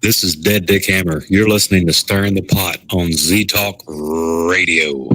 This is Dead Dick Hammer. You're listening to Stirring the Pot on Z Talk Radio.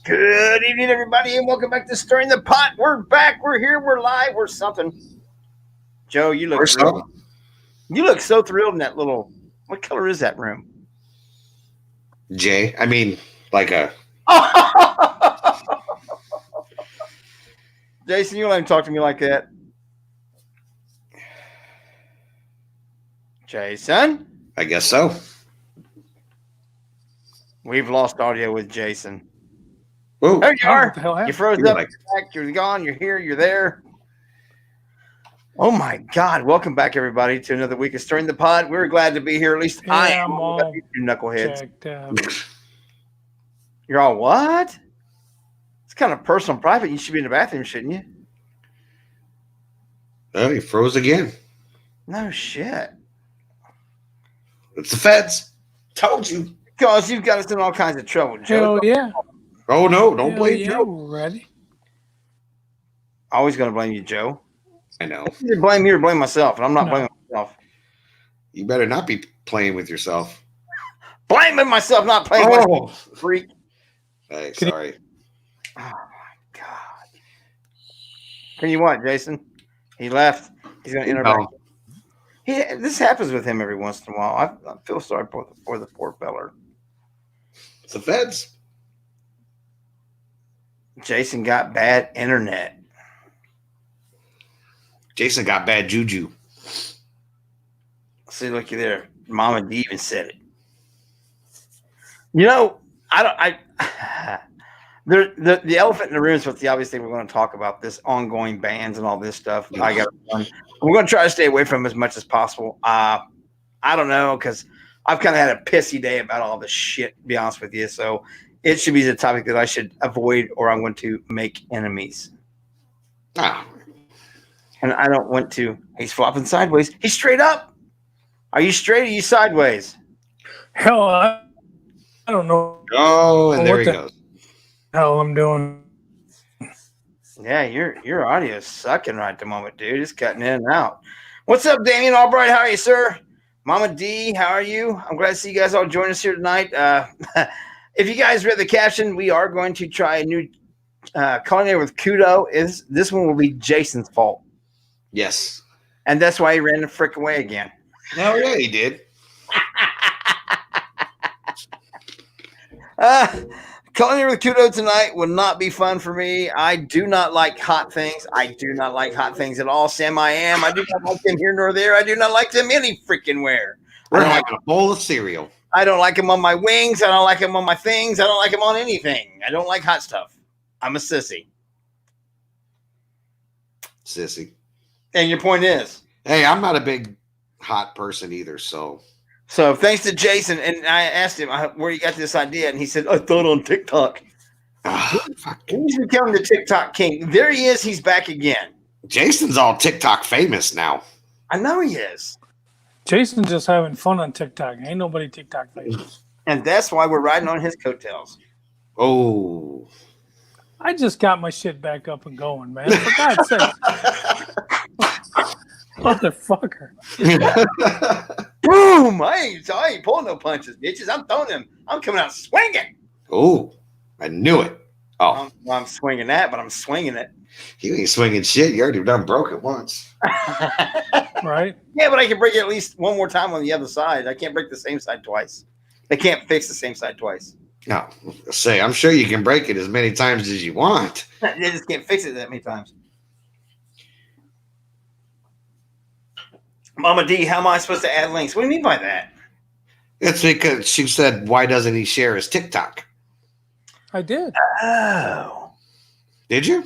Good evening, everybody, and welcome back to Stirring the Pot. We're back. We're here. We're live. We're something. Joe, you look thrilled. You look so thrilled in that little. What color is that room? Jay. I mean, like a. Jason, you let him talk to me like that. Jason? I guess so. We've lost audio with Jason. Whoa. There you are. What the hell happened? You froze up. You're back. You're gone. You're here. You're there. Oh, my God. Welcome back, everybody, to another week of Stirring the Pot. We're glad to be here. At least I am. I'm all You knuckleheads. checked out. You're all what? It's kind of personal and private. You should be in the bathroom, shouldn't you? Oh, he froze again. No shit. It's the feds. Told you. Because you've got us in all kinds of trouble, Joe. Hell yeah. Oh, no. Don't Hell blame yeah, Joe. we're ready. Always going to blame you, Joe. I know. Either blame me or blame myself, and I'm not blaming myself. You better not be playing with yourself. Blaming myself, not playing myself. Freak. Hey, sorry. Oh, my God. Can you what, Jason? He left. He's going to interact. This happens with him every once in a while. I feel sorry for the poor feller. It's the feds. Jason got bad internet. Jason got bad juju. See, looky there. Mama D even said it. You know, the elephant in the room is what the obvious thing we're going to talk about, this ongoing bans and all this stuff. Yeah. I got one. We're going to try to stay away from as much as possible. I don't know, because I've kind of had a pissy day about all this shit, to be honest with you. So it should be the topic that I should avoid, or I'm going to make enemies. Ah. And I don't want to. He's flopping sideways. He's straight up. Are you straight or are you sideways? Hell, I don't know Oh, and there What he the- goes. what hell I'm doing. Yeah, your audio is sucking right at the moment, dude. It's cutting in and out. What's up, Damien Albright? How are you, sir? Mama D, how are you? I'm glad to see you guys all join us here tonight. If you guys read the caption, we are going to try a new culinary with Cheeto. This one will be Jason's fault. Yes. And that's why he ran the frick away again. Oh, yeah, he did. Culinary with Cheeto tonight will not be fun for me. I do not like hot things. I do not like hot things at all. Sam, I am. I do not like them here nor there. I do not like them any freaking where. We're having a bowl of cereal. I don't like them on my wings. I don't like them on my things. I don't like them on anything. I don't like hot stuff. I'm a sissy. Sissy. And your point is? Hey, I'm not a big hot person either, so. So thanks to Jason, and I asked him where you got this idea, and he said, I thought on TikTok. Fuck. He's becoming the TikTok king. There he is. He's back again. Jason's all TikTok famous now. I know he is. Jason's just having fun on TikTok. Ain't nobody TikTok famous. And that's why we're riding on his coattails. Oh. I just got my shit back up and going, man. For God's sake. Motherfucker. Boom! I ain't pulling no punches, bitches. I'm throwing them. I'm coming out swinging. Oh, I knew it. Oh, I'm swinging that, but I'm swinging it. you ain't swinging shit. You already done broke it once. Right? Yeah, but I can break it at least one more time on the other side. I can't break the same side twice. They can't fix the same side twice. No, say, I'm sure you can break it as many times as you want. They just can't fix it that many times. Mama D, how am I supposed to add links? What do you mean by that? It's because she said, why doesn't he share his TikTok? I did. Oh. Did you?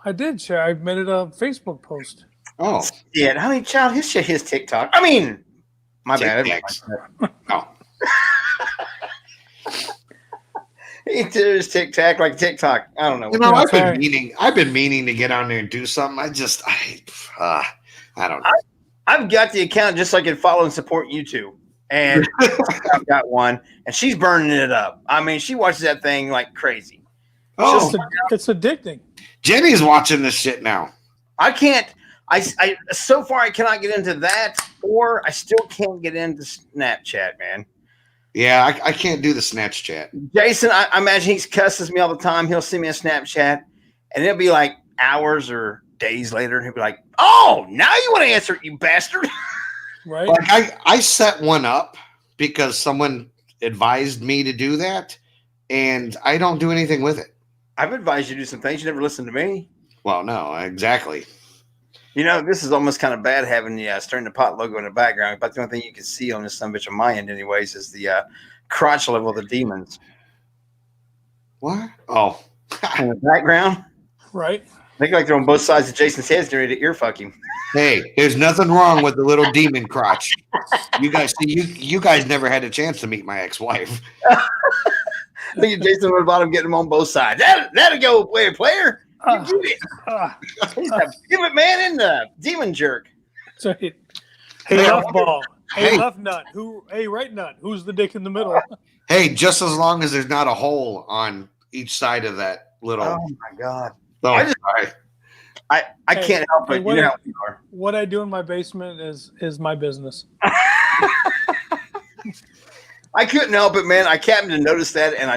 I did share. I made it a Facebook post. Oh, Yeah, I mean, child, his TikTok. I mean, my bad. TikToks. Oh, He did his tic tac like TikTok. I don't know. You know, Yeah, I've been sorry. meaning. I've been meaning to get on there and do something. I don't know. I've got the account just so I can follow and support you two. And I've got one, and she's burning it up. I mean, she watches that thing like crazy. Oh, It's addicting. Jenny's watching this shit now. I can't. I so far I cannot get into that, or I still can't get into Snapchat, man. Yeah, I can't do the snatch chat. Jason, I imagine he cusses me all the time. He'll send me a Snapchat, and it'll be like hours or days later, and he'll be like, "Oh, now you want to answer it, you bastard!" Right? Like I set one up because someone advised me to do that, and I don't do anything with it. I've advised you to do some things. You never listen to me. Well, no, exactly. You know, this is almost kind of bad having the Stirring the Pot logo in the background, but the only thing you can see on this son of a bitch on my end anyways is the crotch level of the demons. What? Oh. In the background. Right? They look like they're on both sides of Jason's head, ready to ear fuck him. Hey, there's nothing wrong with the little demon crotch. You guys see, you guys never had a chance to meet my ex-wife. Look at Jason on the bottom getting them on both sides. That'll go, player. You do it. He's a pivot man and the demon jerk. That's right. Hey, left ball. Hey, left nut. Hey, right nut. Who's the dick in the middle? Hey, just as long as there's not a hole on each side of that little. Oh my god! Oh, I can't help it. What, you know how we are. What I do in my basement is my business. I couldn't help it, man. I happened to notice that, and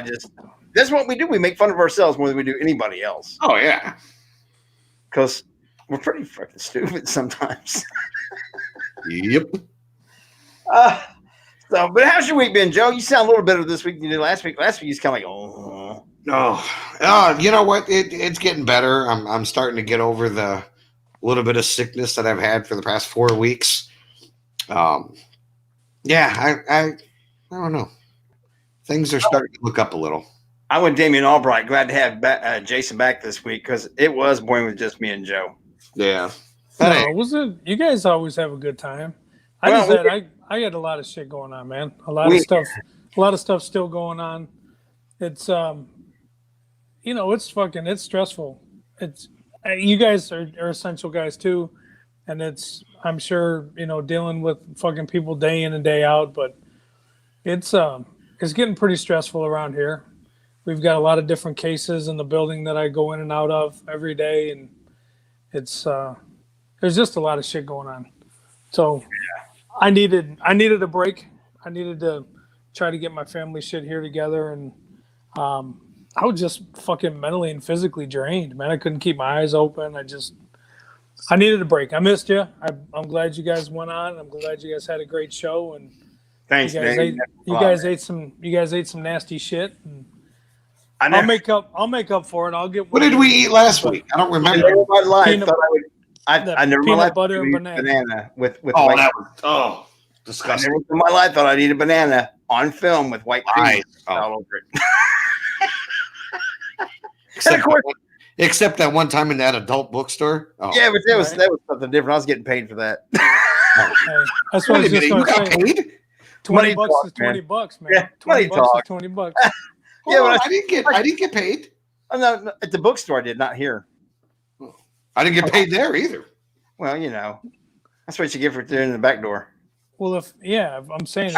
that's what we do. We make fun of ourselves more than we do anybody else. Oh yeah, because we're pretty freaking stupid sometimes. Yep. But how's your week been, Joe? You sound a little better this week than you did last week. Last week you was kind of like, oh. Oh, you know what? It's getting better. I'm starting to get over the little bit of sickness that I've had for the past 4 weeks. Yeah, I don't know. Things are starting to look up a little. I went Damien Albright. Glad to have Jason back this week because it was boring with just me and Joe. Yeah. No, wasn't you guys always have a good time? I got a lot of shit going on, man. A lot of stuff still going on. It's it's stressful. It's you guys are essential guys too, and I'm sure dealing with fucking people day in and day out, but it's getting pretty stressful around here. We've got a lot of different cases in the building that I go in and out of every day, and it's there's just a lot of shit going on. So I needed a break. I needed to try to get my family shit here together, and I was just fucking mentally and physically drained, man. I couldn't keep my eyes open. I needed a break. I missed you. I'm glad you guys went on. I'm glad you guys had a great show, and thanks, you guys ate some nasty shit. And I'll make up for it. I'll get. What did we eat last week? I don't remember. I never peanut butter and banana with disgusting. I never in my life thought I'd eat a banana on film with white cream all over it. Except that one time in that adult bookstore. Oh. Yeah, but that was something different. I was getting paid for that. That's what I was just going to say. Paid? $20 is $20, man. Yeah, $20 is $20. Yeah, well, I didn't get paid. Oh, no, at the bookstore I did, not here. I didn't get paid there either. Well, that's what you get for doing in the back door. Well, I'm saying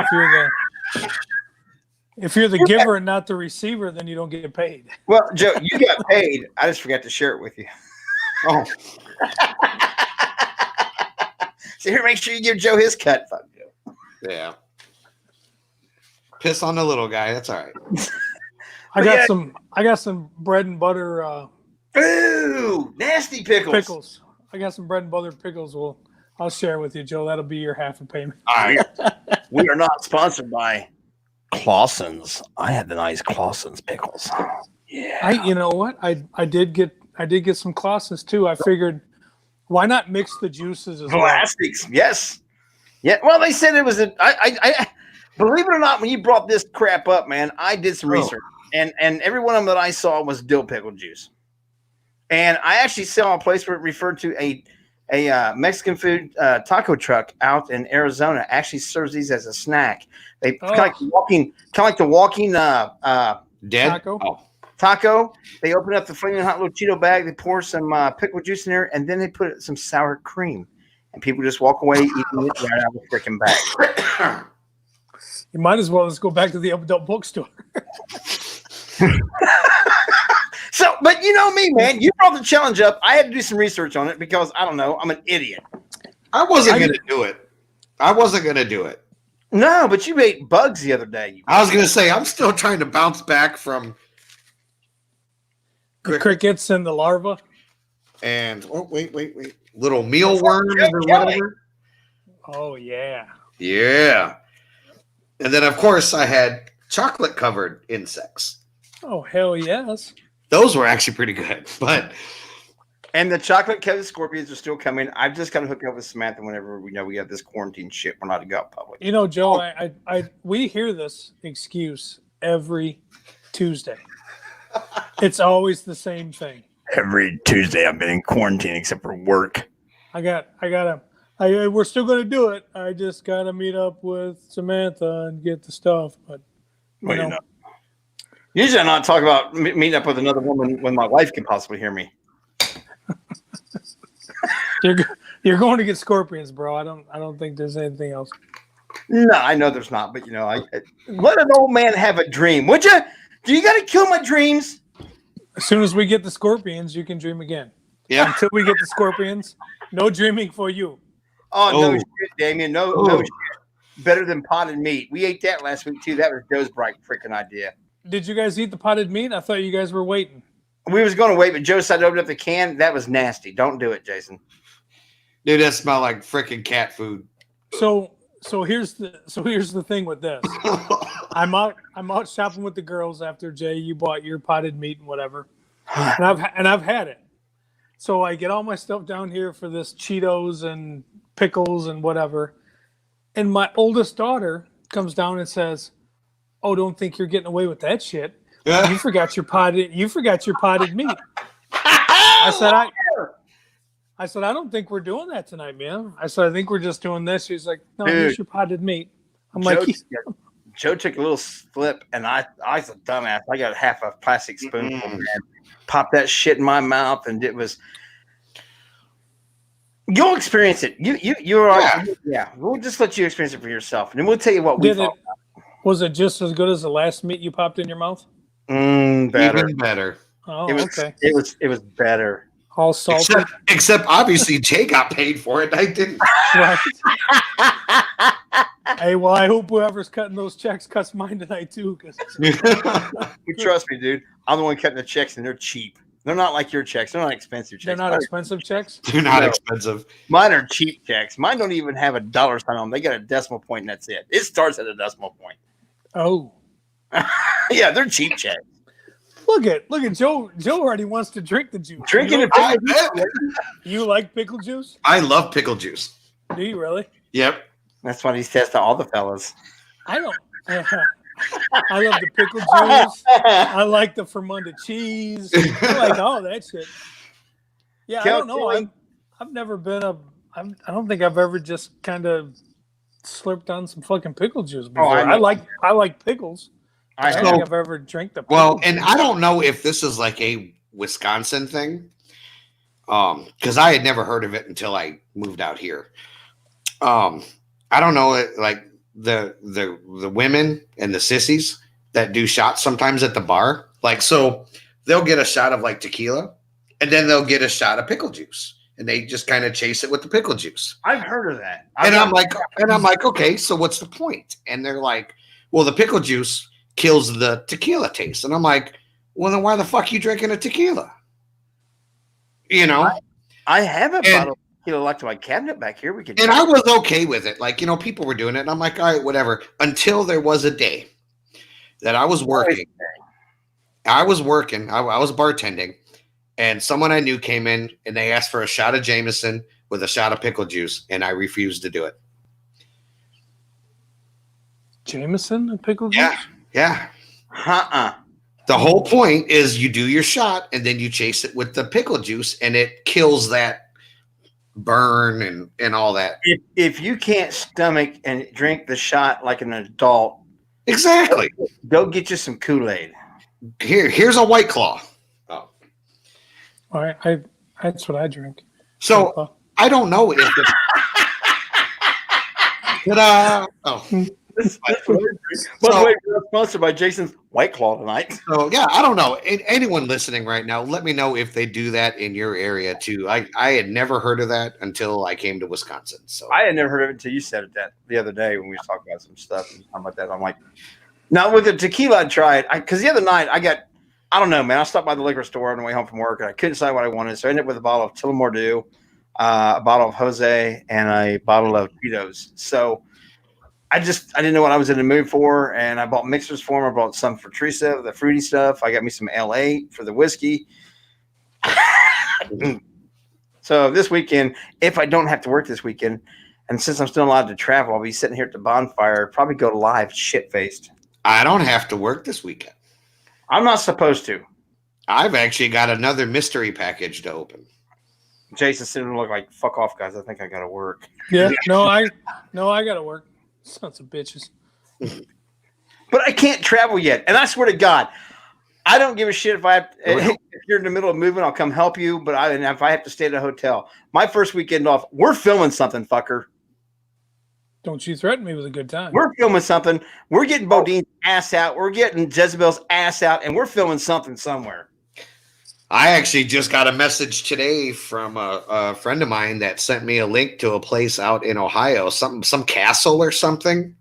if you're the giver and not the receiver, then you don't get paid. Well, Joe, you got paid. I just forgot to share it with you. Oh. So here, make sure you give Joe his cut. Fuck Joe. Yeah. Piss on the little guy. That's all right. I got some bread and butter. Ooh, nasty pickles. I got some bread and butter pickles. Well, I'll share with you, Joe. That'll be your half a payment. All right. We are not sponsored by Clausen's. I had the nice Clausen's pickles. Yeah. You know what? I did get some Clausen's too. I figured, why not mix the juices as well? Plastics, yes. Yeah. Well, they said it was I believe it or not, when you brought this crap up, man, I did some research, and every one of them that I saw was dill pickle juice. And I actually saw a place where it referred to a Mexican food taco truck out in Arizona actually serves these as a snack. They kind of like the walking Dead? Taco. Oh. Taco. They open up the flaming hot little Cheeto bag. They pour some pickle juice in there, and then they put some sour cream. And people just walk away eating it right out of the freaking bag. You might as well just go back to the adult bookstore. So, but you know me, man. You brought the challenge up. I had to do some research on it because I don't know. I'm an idiot. I wasn't going to do it. I wasn't going to do it. No, but you ate bugs the other day. I was going to say, I'm still trying to bounce back from The crickets and the larva. And, oh, wait. Little mealworms or whatever. Oh, yeah. Yeah. And then, of course, I had chocolate-covered insects. Oh, hell yes. Those were actually pretty good, but... And the chocolate-covered scorpions are still coming. I've just got to hook up with Samantha whenever we know we have this quarantine shit. We're not to go out public. You know, Joe, we hear this excuse every Tuesday. It's always the same thing. Every Tuesday I've been in quarantine except for work. We're still going to do it. I just got to meet up with Samantha and get the stuff. But, you know. Usually I'm not talking about meeting up with another woman when my wife can possibly hear me. You're going to get scorpions, bro. I don't think there's anything else. No, I know there's not, but I let an old man have a dream, would you? Do you got to kill my dreams? As soon as we get the scorpions, you can dream again. Yeah. Until we get the scorpions, no dreaming for you. Oh, no shit, Damien. No shit. Better than potted meat. We ate that last week too. That was Joe's bright freaking idea. Did you guys eat the potted meat? I thought you guys were waiting. We was going to wait, but Joe decided to open up the can. That was nasty. Don't do it, Jason. Dude, that smelled like freaking cat food. So here's the thing with this. I'm out shopping with the girls after Jay, you bought your potted meat and whatever. And I've had it. So I get all my stuff down here for this Cheetos and pickles and whatever. And my oldest daughter comes down and says, "Oh, don't think you're getting away with that shit. You forgot your potted meat." I said, "I don't think we're doing that tonight, man." I said, "I think we're just doing this." She's like, "No, here's your potted meat." I'm Joe took a little slip, and I was a dumbass. I got half a plastic spoonful, man. Popped that shit in my mouth, and it was. You'll experience it. You're yeah. We'll just let you experience it for yourself, and then we'll tell you what we thought. Was it just as good as the last meat you popped in your mouth? Better. Even better. Oh, okay. It was better. All salty. Except obviously Jay got paid for it. I didn't. Right. Hey, well, I hope whoever's cutting those checks cuts mine tonight too. You trust me, dude. I'm the one cutting the checks, and they're cheap. They're not like your checks. They're not expensive checks. They're not expensive checks? They're not expensive. Mine are cheap checks. Mine don't even have a dollar sign on them. They got a decimal point, and that's it. It starts at a decimal point. Oh. Yeah, they're cheap checks. Look at Joe. Joe already wants to drink the juice. Drinking it. You like pickle juice? I love pickle juice. Do you really? Yep. That's what he says to all the fellas. I don't. I love the pickle juice. I like the fermented cheese. I like all that shit. Yeah, I don't know. I've never been I don't think I've ever just kind of slurped on some fucking pickle juice before. I like pickles. I don't think I've ever drank the pickle. Well, and I don't know if this is like a Wisconsin thing, because I had never heard of it until I moved out here. I don't know, like the women and the sissies that do shots sometimes at the bar, like, so they'll get a shot of like tequila, and then they'll get a shot of pickle juice, and they just kind of chase it with the pickle juice. I've heard of that. I'm like, okay, so what's the point? And they're like, well, the pickle juice kills the tequila taste. And I'm like, well, then why the fuck are you drinking a tequila? You know? I have a bottle of tequila locked to my cabinet back here. And I was okay with it. Like, people were doing it. And I'm like, all right, whatever. Until there was a day that I was working. I was bartending. And someone I knew came in and they asked for a shot of Jameson with a shot of pickle juice. And I refused to do it. Jameson and pickle juice? Yeah. Uh-uh. The whole point is you do your shot and then you chase it with the pickle juice and it kills that burn and all that. If you can't stomach and drink the shot like an adult, exactly, go get you some Kool-Aid. Here's a White Claw. Oh. All right, that's what I drink. So I don't know if it's ta-da! Oh. That's what I drink. By the way, we're sponsored by Jason's White Claw tonight. So yeah, I don't know. Anyone listening right now, let me know if they do that in your area too. I had never heard of that until I came to Wisconsin. So I had never heard of it until you said it that the other day when we were talking about some stuff and talking about that. I'm like, now with the tequila, I tried because the other night I don't know, man. I stopped by the liquor store on the way home from work and I couldn't decide what I wanted, so I ended up with a bottle of Tullamore, a bottle of Jose, and a bottle of Cheetos. So I didn't know what I was in the mood for, and I bought mixers for them. I bought some for Teresa, the fruity stuff. I got me some LA for the whiskey. So this weekend, if I don't have to work this weekend, and since I'm still allowed to travel, I'll be sitting here at the bonfire, probably go live shit-faced. I don't have to work this weekend. I'm not supposed to. I've actually got another mystery package to open. Jason's sitting there looking like, fuck off, guys. I think I got to work. Yeah, no, I got to work. Sons of bitches. But I can't travel yet. And I swear to God, I don't give a shit if you're in the middle of moving, I'll come help you. But if I have to stay at a hotel, my first weekend off, we're filming something, fucker. Don't you threaten me with a good time. We're filming something. We're getting Bodine's ass out. We're getting Jezebel's ass out, and we're filming something somewhere. I actually just got a message today from a friend of mine that sent me a link to a place out in Ohio, some castle or something.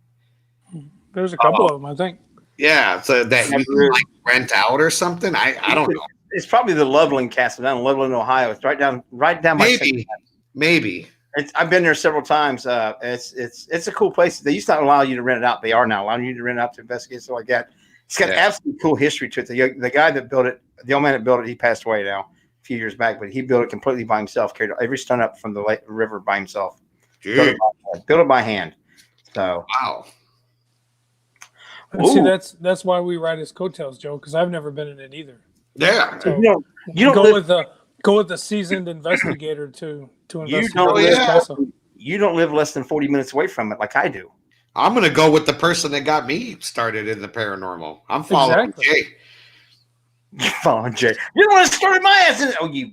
There's a couple of them, I think. Yeah, so that you can like rent out or something. I don't know. It's probably the Loveland Castle down in Loveland, Ohio. It's right down by Maybe. I've been there several times. It's a cool place. They used to not allow you to rent it out. They are now allowing you to rent it out to investigate stuff like that. It's got absolutely cool history to it. The guy that built it, the old man that built it, he passed away now a few years back, but he built it completely by himself. Carried every stone up from the river by himself. Built it by hand. So wow. And see, that's why we ride his coattails, Joe, because I've never been in it either. Yeah. So you don't go with the seasoned investigator to investigate. You don't live less than 40 minutes away from it like I do. I'm going to go with the person that got me started in the paranormal. I'm following Jay. You're following Jay. You don't want to start my ass in. Oh, you.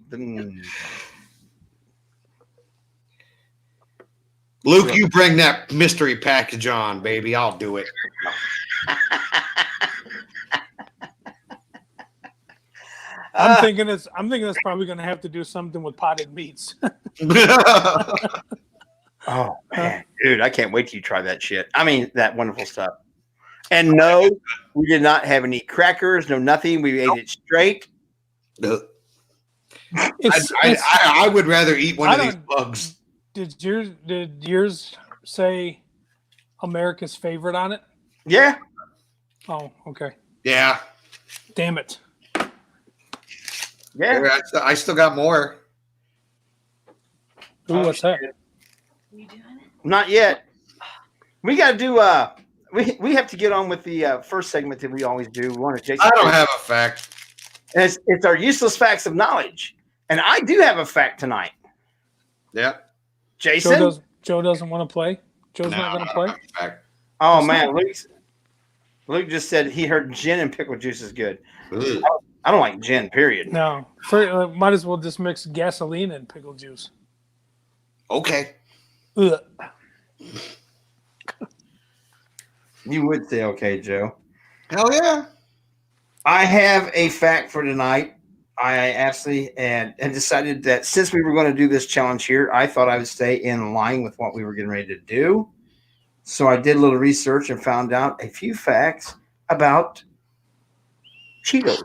Luke, you bring that mystery package on, baby. I'll do it. I'm thinking it's probably going to have to do something with potted meats. Oh man, dude, I can't wait till you try that shit. I mean, that wonderful stuff. And no, we did not have any crackers, no nothing. We ate it straight. I would rather eat one of these bugs. Did yours say America's favorite on it? Yeah. Oh, okay. Yeah. Damn it. Yeah. I still got more. Ooh, what's that? You doing it? Not yet. We got to do. We have to get on with the first segment that we always do. We want to. Jason, I don't have a fact. And it's our useless facts of knowledge, and I do have a fact tonight. Yeah. Jason. Joe doesn't want to play. Joe's not going to play. Oh man, Luke just said he heard gin and pickle juice is good. I don't like gin. Period. No, might as well just mix gasoline and pickle juice. Okay. Ugh. You would say okay, Joe. Hell yeah. I have a fact for tonight. I actually and decided that since we were going to do this challenge here, I thought I would stay in line with what we were getting ready to do. So I did a little research and found out a few facts about Cheetos.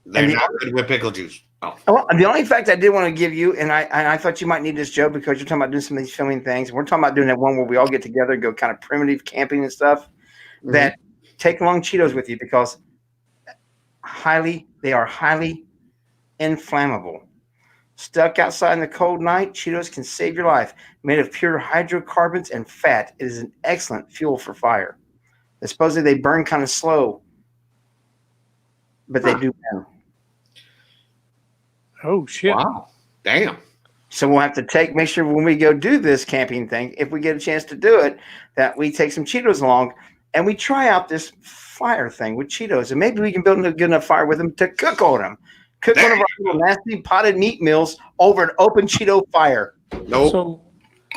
They're not good with pickle juice. Oh. Well, the only fact I did want to give you, and I thought you might need this, Joe, because you're talking about doing some of these filming things. We're talking about doing that one where we all get together and go kind of primitive camping and stuff. Mm-hmm. That take along Cheetos with you because they are highly inflammable. Stuck outside in the cold night, Cheetos can save your life. Made of pure hydrocarbons and fat, it is an excellent fuel for fire. Supposedly they burn kind of slow, but they do burn. Oh, shit. Wow. Damn. So we'll have to make sure when we go do this camping thing, if we get a chance to do it, that we take some Cheetos along. and we try out this fire thing with Cheetos, and maybe we can build a good enough fire with them to cook on them. Cook one of our little nasty potted meat meals over an open Cheeto fire. Nope.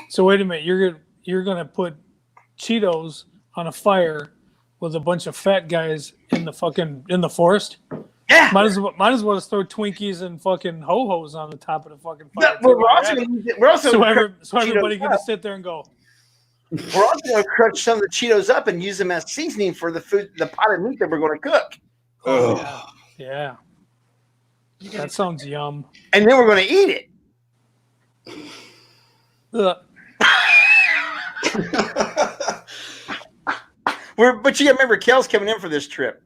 So wait a minute. You're gonna put Cheetos on a fire with a bunch of fat guys in the forest? Yeah. Might as well just throw Twinkies and fucking ho-hos on the top of the fucking fire. Yeah, we're also so Cheetos everybody can up. just sit there and go. We're also going to crunch some of the Cheetos up and use them as seasoning for the food, the potted meat that we're going to cook. Oh, yeah. That sounds yum. And then we're going to eat it. Ugh. But you got to remember, Kel's coming in for this trip.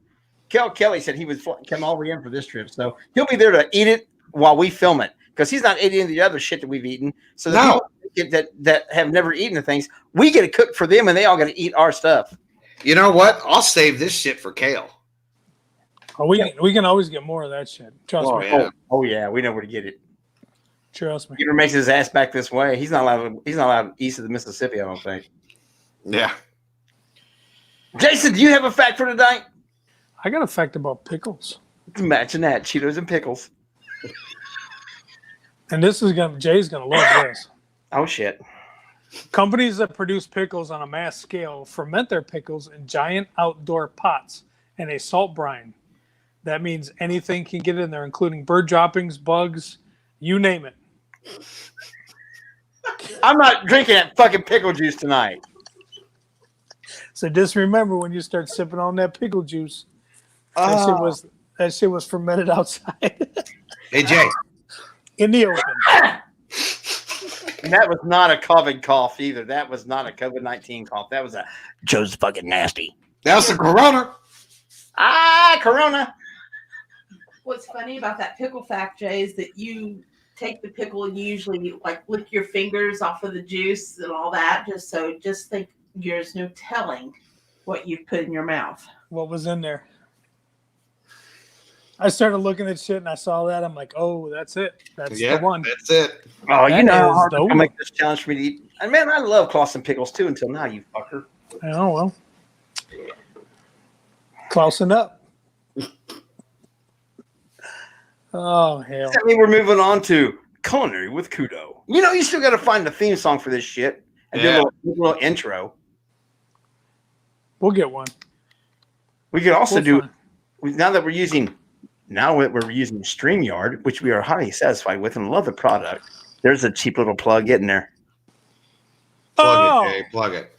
Kelly said he was coming all the way in for this trip, so he'll be there to eat it while we film it because he's not eating the other shit that we've eaten. So the people that have never eaten the things, we get to cook for them, and they all got to eat our stuff. You know what? I'll save this shit for Kale. Oh, we can always get more of that shit. Trust me. Yeah. Oh yeah, we know where to get it. Trust me. He makes his ass back this way. He's not allowed east of the Mississippi, I don't think. Yeah. Jason, do you have a fact for tonight? I got a fact about pickles. Imagine that, Cheetos and pickles. And Jay's gonna love this. Oh shit. Companies that produce pickles on a mass scale ferment their pickles in giant outdoor pots in a salt brine. That means anything can get in there, including bird droppings, bugs, you name it. I'm not drinking that fucking pickle juice tonight. So just remember when you start sipping on that pickle juice, that shit was fermented outside. Hey, Jay. In the open. And that was not a COVID cough either. That was not a COVID-19 cough. That was a Joe's fucking nasty. That was the Corona. Corona. What's funny about that pickle fact, Jay, is that you take the pickle and you usually like lick your fingers off of the juice and all that. Just think there's no telling what you've put in your mouth. What was in there? I started looking at shit and I saw that. I'm like, oh, that's it. That's the one. That's it. Oh, That you know how is hard the to make this challenge for me to eat. And man, I love Clausen pickles too until now, you fucker. Oh, well. Clausen up. Oh, hell. I mean, we're moving on to Culinary with Kudo. You know, you still got to find the theme song for this shit and do a little intro. We'll get one. We could also now that we're using StreamYard, which we are highly satisfied with and love the product. There's a cheap little plug in there. Plug it, Jay. Plug it.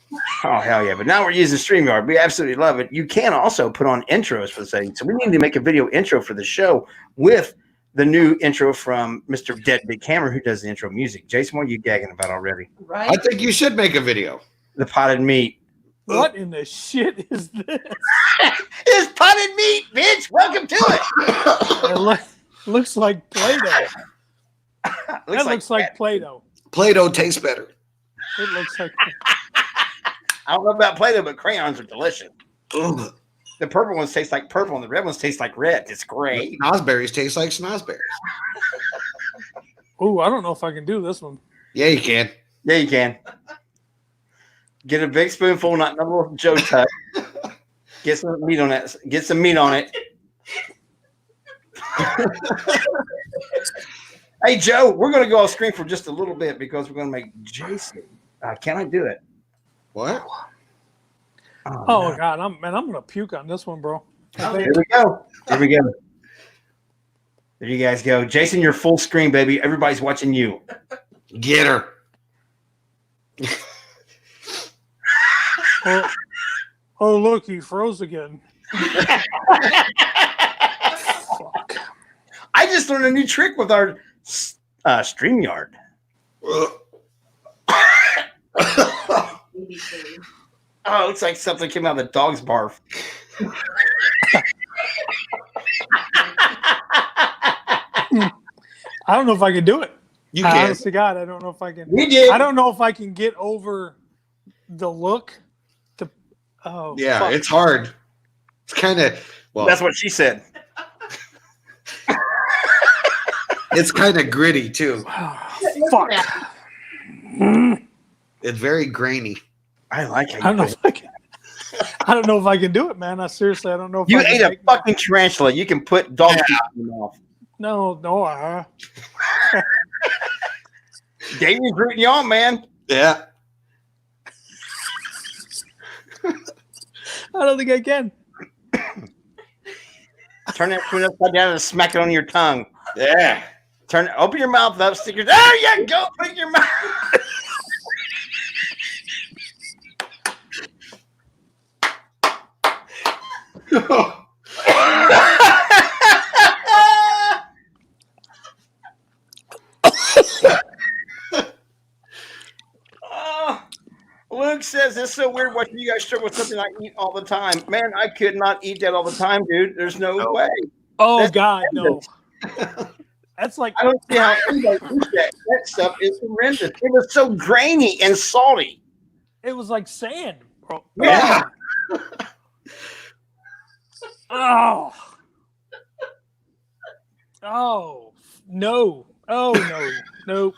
Oh, hell yeah. But now we're using StreamYard. We absolutely love it. You can also put on intros for the thing. So we need to make a video intro for the show with the new intro from Mr. Dead Big Hammer, who does the intro music. Jason, what are you gagging about already? Right? I think you should make a video. The potted meat. What in the shit is this? It's potted meat, bitch. Welcome to it. It looks like Play-Doh. Looks like Play-Doh. Play-Doh tastes better. It looks like. I don't know about Play-Doh, but crayons are delicious. Ugh. The purple ones taste like purple, and the red ones taste like red. It's great. Snozzberries taste like snozzberries. Ooh, I don't know if I can do this one. Yeah, you can. Yeah, you can. Get a big spoonful, not a little Joe Tut. Get some meat on it. Get some meat on it. Hey, Joe, we're going to go off screen for just a little bit because we're going to make Jason. Can I do it? What? Oh no. God, I'm gonna puke on this one, bro. Here we go. Here we go. There you guys go. Jason, you're full screen, baby. Everybody's watching you. Get her. Oh, look, he froze again. Fuck. I just learned a new trick with our StreamYard. Oh, it looks like something came out of the dog's barf. I don't know if I can do it. You can. Honest to God, I don't know if I can. We did. I don't know if I can get over the look. Yeah, fuck. it's hard. It's kind of That's what she said. It's kind of gritty too. Fuck. It's very grainy. I like how I don't know if I can. I don't know if I can do it, man. I don't know if You I can ate a make fucking tarantula. You can put dog teeth in your mouth. No. Damien's rooting you on, man. Yeah. I don't think I can. Turn that spoon upside down and smack it on your tongue. Yeah. Open your mouth up, stick your. There you go. Put your mouth. Oh, Luke says it's so weird watching you guys struggle with something I eat all the time. Man, I could not eat that all the time, dude. There's no way. Oh That's God, no. horrendous. That's like I don't see how anybody eats that. That stuff is horrendous. It was so grainy and salty. it was like sand, bro. Yeah. Oh. Oh no. Oh no.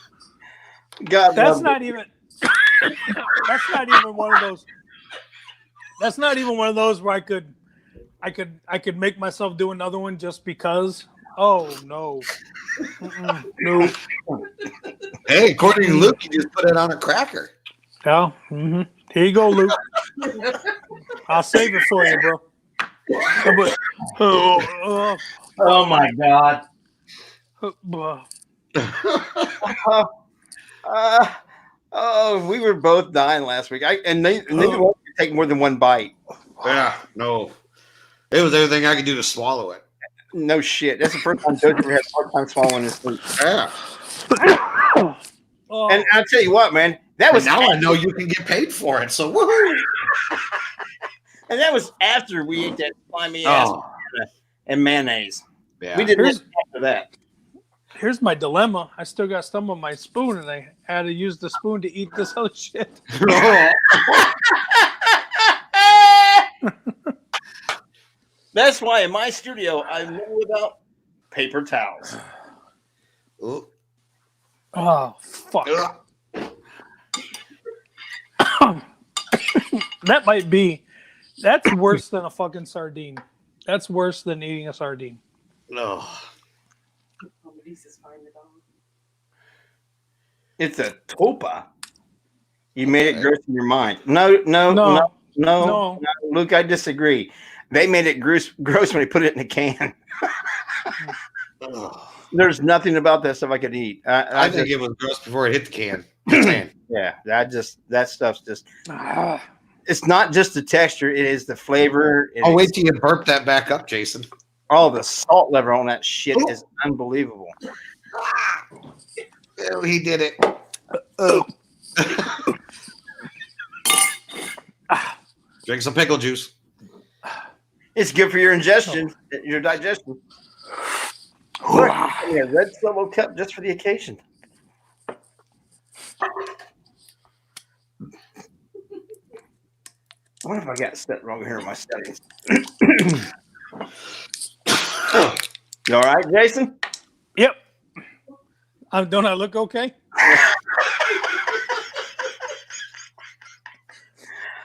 God, That's love not it. even. That's not even one of those. That's not even one of those where I could make myself do another one just because. Oh no. No. Hey, according to Luke, you just put it on a cracker. Yeah. Mm-hmm. Here you go, Luke. I'll save it for you, bro. Oh my God. We were both dying last week. Neither one could take more than one bite. Yeah, no. It was everything I could do to swallow it. No shit. That's the first time Joe's ever had a hard time swallowing his food. Yeah. Oh. And I'll tell you what, man. That was now I know you can get paid for it. So woohoo! And that was after we ate that slimy ass and mayonnaise. Yeah. We did this after that. Here's my dilemma. I still got some of my spoon, and I had to use the spoon to eat this other shit. That's why in my studio I live without paper towels. Ooh. Oh fuck! Ugh. That's worse than a fucking sardine. That's worse than eating a sardine. No. It's a topa. You made it gross in your mind. No, Luke, I disagree. They made it gross when they put it in a can. There's nothing about that stuff I could eat. I think it was gross before it hit the can. Yeah, that stuff's just. It's not just the texture; it is the flavor. I'll wait till you burp that back up, Jason. Oh, the salt level on that shit is unbelievable. Oh, he did it. Drink some pickle juice. It's good for your ingestion, your digestion. Look, a red solo cup just for the occasion. What if I got set wrong here in my settings? You all right, Jason? Yep. Don't I look okay?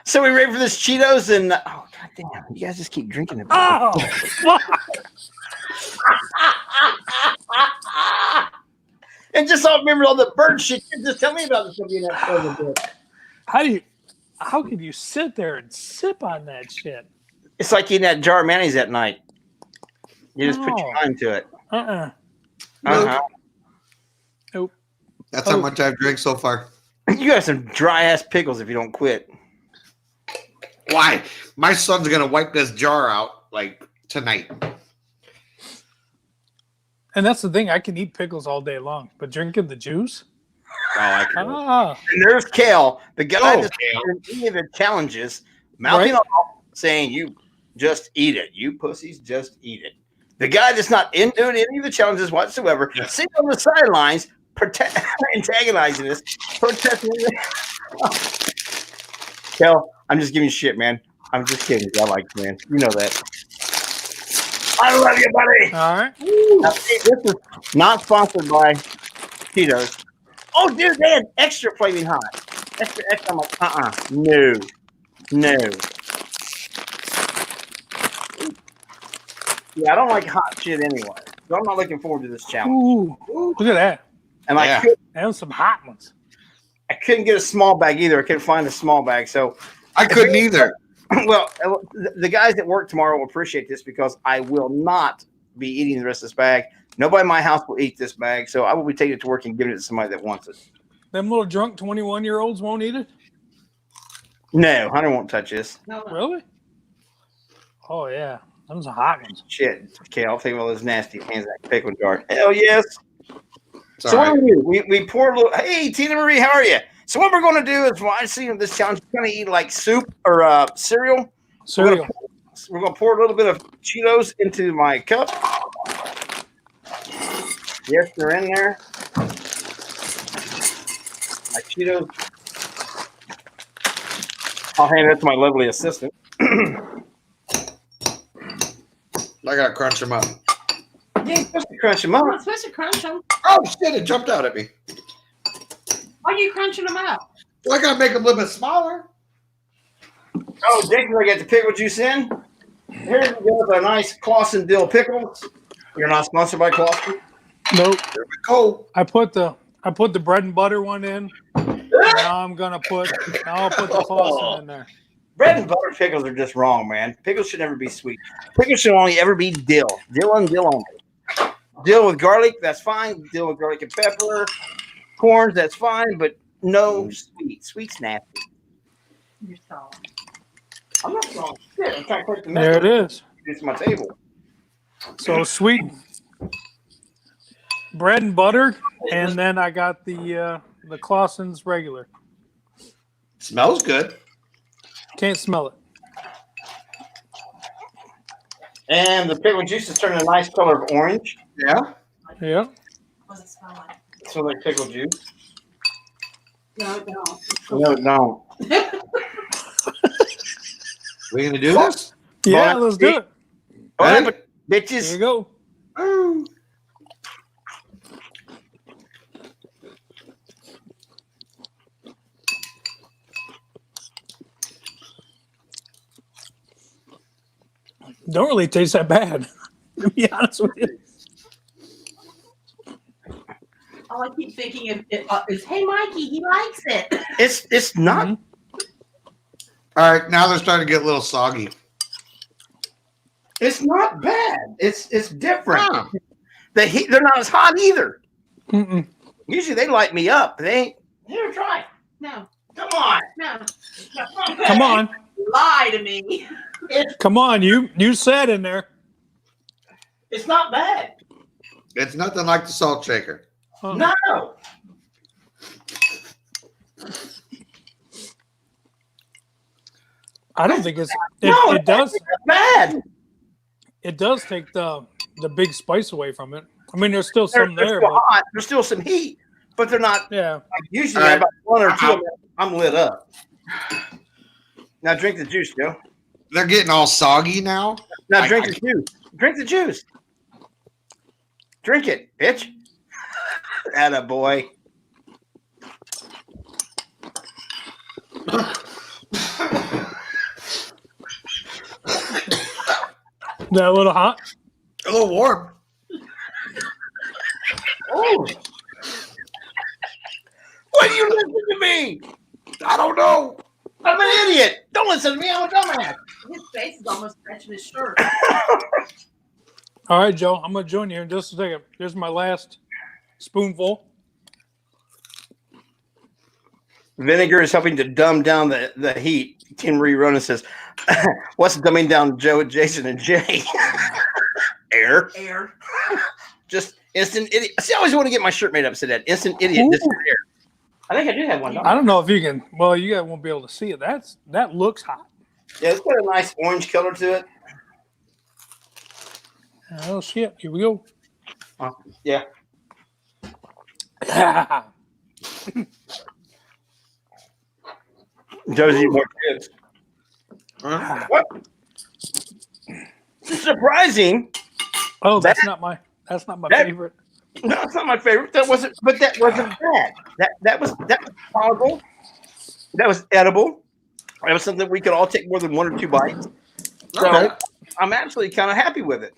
So we ready for this Cheetos and oh god damn, you guys just keep drinking it. Oh, fuck. And just all remember all the bird shit. Just tell me about this being that flavor bit. How could you sit there and sip on that shit? It's like eating that jar of mayonnaise at night. You just put your mind to it. Nope. That's how much I've drank so far. You got some dry ass pickles if you don't quit. Why? My son's gonna wipe this jar out like tonight. And that's the thing. I can eat pickles all day long, but drinking the juice? Oh, I can. And there's Kale, the guy that's Kale. in any of the challenges, mouthing off, saying, "You just eat it. You pussies just eat it." The guy that's not in doing any of the challenges whatsoever, sitting on the sidelines, antagonizing us, protesting. Kale, I'm just giving you shit, man. I'm just kidding. I like you, man. You know that. I love you, buddy. All right. Now, this is not sponsored by Cheetos. Oh, dude, they had extra flaming hot. Extra. I'm like, no. Yeah, I don't like hot shit anyway. So I'm not looking forward to this challenge. Ooh, look at that. And Yeah. And some hot ones. I couldn't get a small bag either. I couldn't find a small bag. So, I couldn't either. well, the guys at work tomorrow will appreciate this because I will not be eating the rest of this bag. Nobody in my house will eat this bag. So I will be taking it to work and giving it to somebody that wants it. Them little drunk 21-year-olds won't eat it? No, Hunter won't touch this. No. Really? Oh, yeah. Those are hot ones. Shit. Okay, I'll take all those nasty hands in that pickle jar. Hell yes. It's So all what right. do we do? We pour a little. Hey, Tina Marie, how are you? So what we're going to do is, well, I see this challenge. We're going to eat like soup or cereal. Cereal. We're going to pour a little bit of Cheetos into my cup. Yes, they're in there. My Cheetos. I'll hand it to my lovely assistant. I gotta crunch them up. You ain't supposed to crunch them I'm up. not supposed to crunch them. Oh shit! It jumped out at me. Why are you crunching them up? Well, I gotta make them a little bit smaller. Oh, Jason, I got the pickle juice in. Here's a nice Clausen dill pickles. You're not sponsored by Clausen? Nope. There we go. I put the bread and butter one in. Now I'll put the Clausen in there. Bread and butter pickles are just wrong, man. Pickles should never be sweet. Pickles should only ever be dill. Dill and dill only. Dill with garlic, that's fine. Dill with garlic and pepper. Corns, that's fine, but no sweet. Sweet's nasty. You're solid. I'm not wrong. Shit, I'm trying to put the There it is. It's my table. So sweet bread and butter, and then I got the Clausen's regular. Smells good. Can't smell it. And the pickle juice is turning a nice color of orange. Yeah. Yeah. What does it smell like? It smells like pickle juice. No, it don't. No, no. We gonna do this? Yeah, let's do it. All Hey. right, Here bitches. you go. Oh. Don't really taste that bad, to be honest with you. All I keep thinking is, hey, Mikey, he likes it. It's not. Mhm. All right. Now they're starting to get a little soggy. It's not bad. It's different. Huh. They're not as hot either. Mm-mm. Usually they light me up. They ain't. Here, try it. No, Come on. no. Come on. Lie to me. Come on. You said in there. It's not bad. It's nothing like the salt shaker. Huh. No. I don't think it's No, it does It's not bad. it does take the big spice away from it. I mean, there's still some They're there, still but hot. There's still some heat, but they're not. yeah. Like usually, All right. about one or two of them, I'm lit up. Now drink the juice, Joe. They're getting all soggy now. Now drink the juice. Drink the juice. Drink it, bitch. Atta boy. Is that a little hot? A little warm. Oh. Why do you listen to me? I don't know. I'm an idiot. Don't listen to me. I'm a dumbass. His face is almost scratching his shirt. All right, Joe. I'm gonna join you in just a second. Here's my last spoonful. Vinegar is helping to dumb down the heat. Tim Rerunner says, what's dumbing down Joe, Jason, and Jay? Air. Air. Just instant idiot. See, I always want to get my shirt made up so that instant idiot. Just air. I think I do have one. I don't know if you can. Well, you guys won't be able to see it. That looks hot. Yeah, it's got a nice orange color to it. Oh shit! Here we go. Yeah. Joe's eating more kids. Huh? What? It's surprising. Oh, that's not my that- favorite. No, it's not my favorite. That wasn't bad. That was tolerable. That was edible. That was something we could all take more than one or two bites. So, Okay. I'm actually kind of happy with it.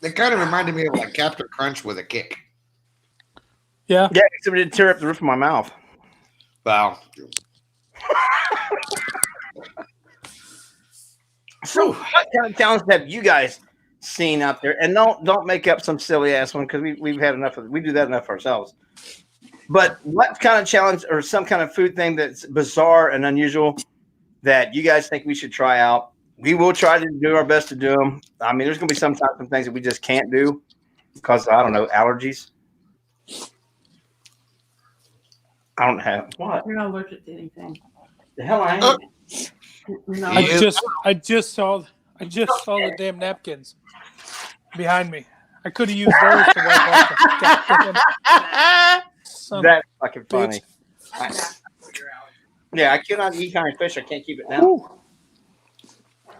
It kind of reminded me of like Captain Crunch with a kick. Yeah. Yeah, except it didn't tear up the roof of my mouth. Wow. So, what kind of challenges have you guys seen out there? And don't make up some silly ass one because we've had enough of it. We do that enough ourselves. But what kind of challenge or some kind of food thing that's bizarre and unusual that you guys think we should try out? We will try to do our best to do them. I mean, there's going to be some things that we just can't do because, I don't know, allergies. I don't have. What? You're not allergic to anything. The hell I am. No. I just saw the damn napkins behind me. I could have used those to wipe off the goddamn That's fucking funny. bitch. Yeah, I cannot eat kind of fish. I can't keep it now. Ooh.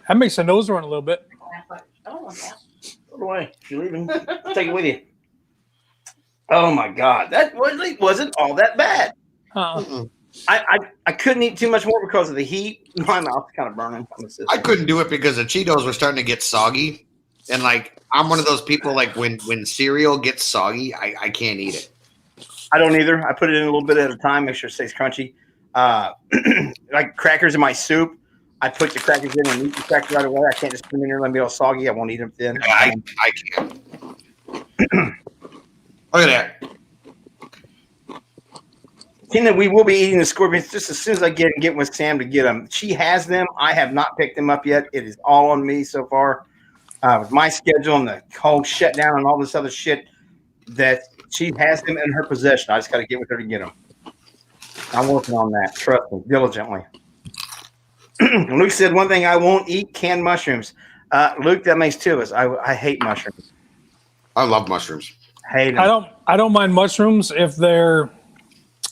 That makes the nose run a little bit. Oh, yeah. Put it away. If you're leaving, take it with you. Oh my god, that wasn't all that bad. I couldn't eat too much more because of the heat. My mouth's kind of burning. I couldn't do it because the Cheetos were starting to get soggy, and like I'm one of those people like when cereal gets soggy, I can't eat it. I don't either. I put it in a little bit at a time, make sure it stays crunchy. Like crackers in my soup, I put the crackers in and eat the crackers right away. I can't just put them in there and let them be all soggy. I won't eat them then. I can't. Look at that. Tina, we will be eating the scorpions just as soon as I get with Sam to get them. She has them. I have not picked them up yet. It is all on me so far. With my schedule and the whole shutdown and all this other shit, that she has them in her possession. I just got to get with her to get them. I'm working on that. Trust me, diligently. Luke said one thing: I won't eat canned mushrooms. Luke, that makes two of us. I hate mushrooms. I love mushrooms. Hate them. I don't mind mushrooms if they're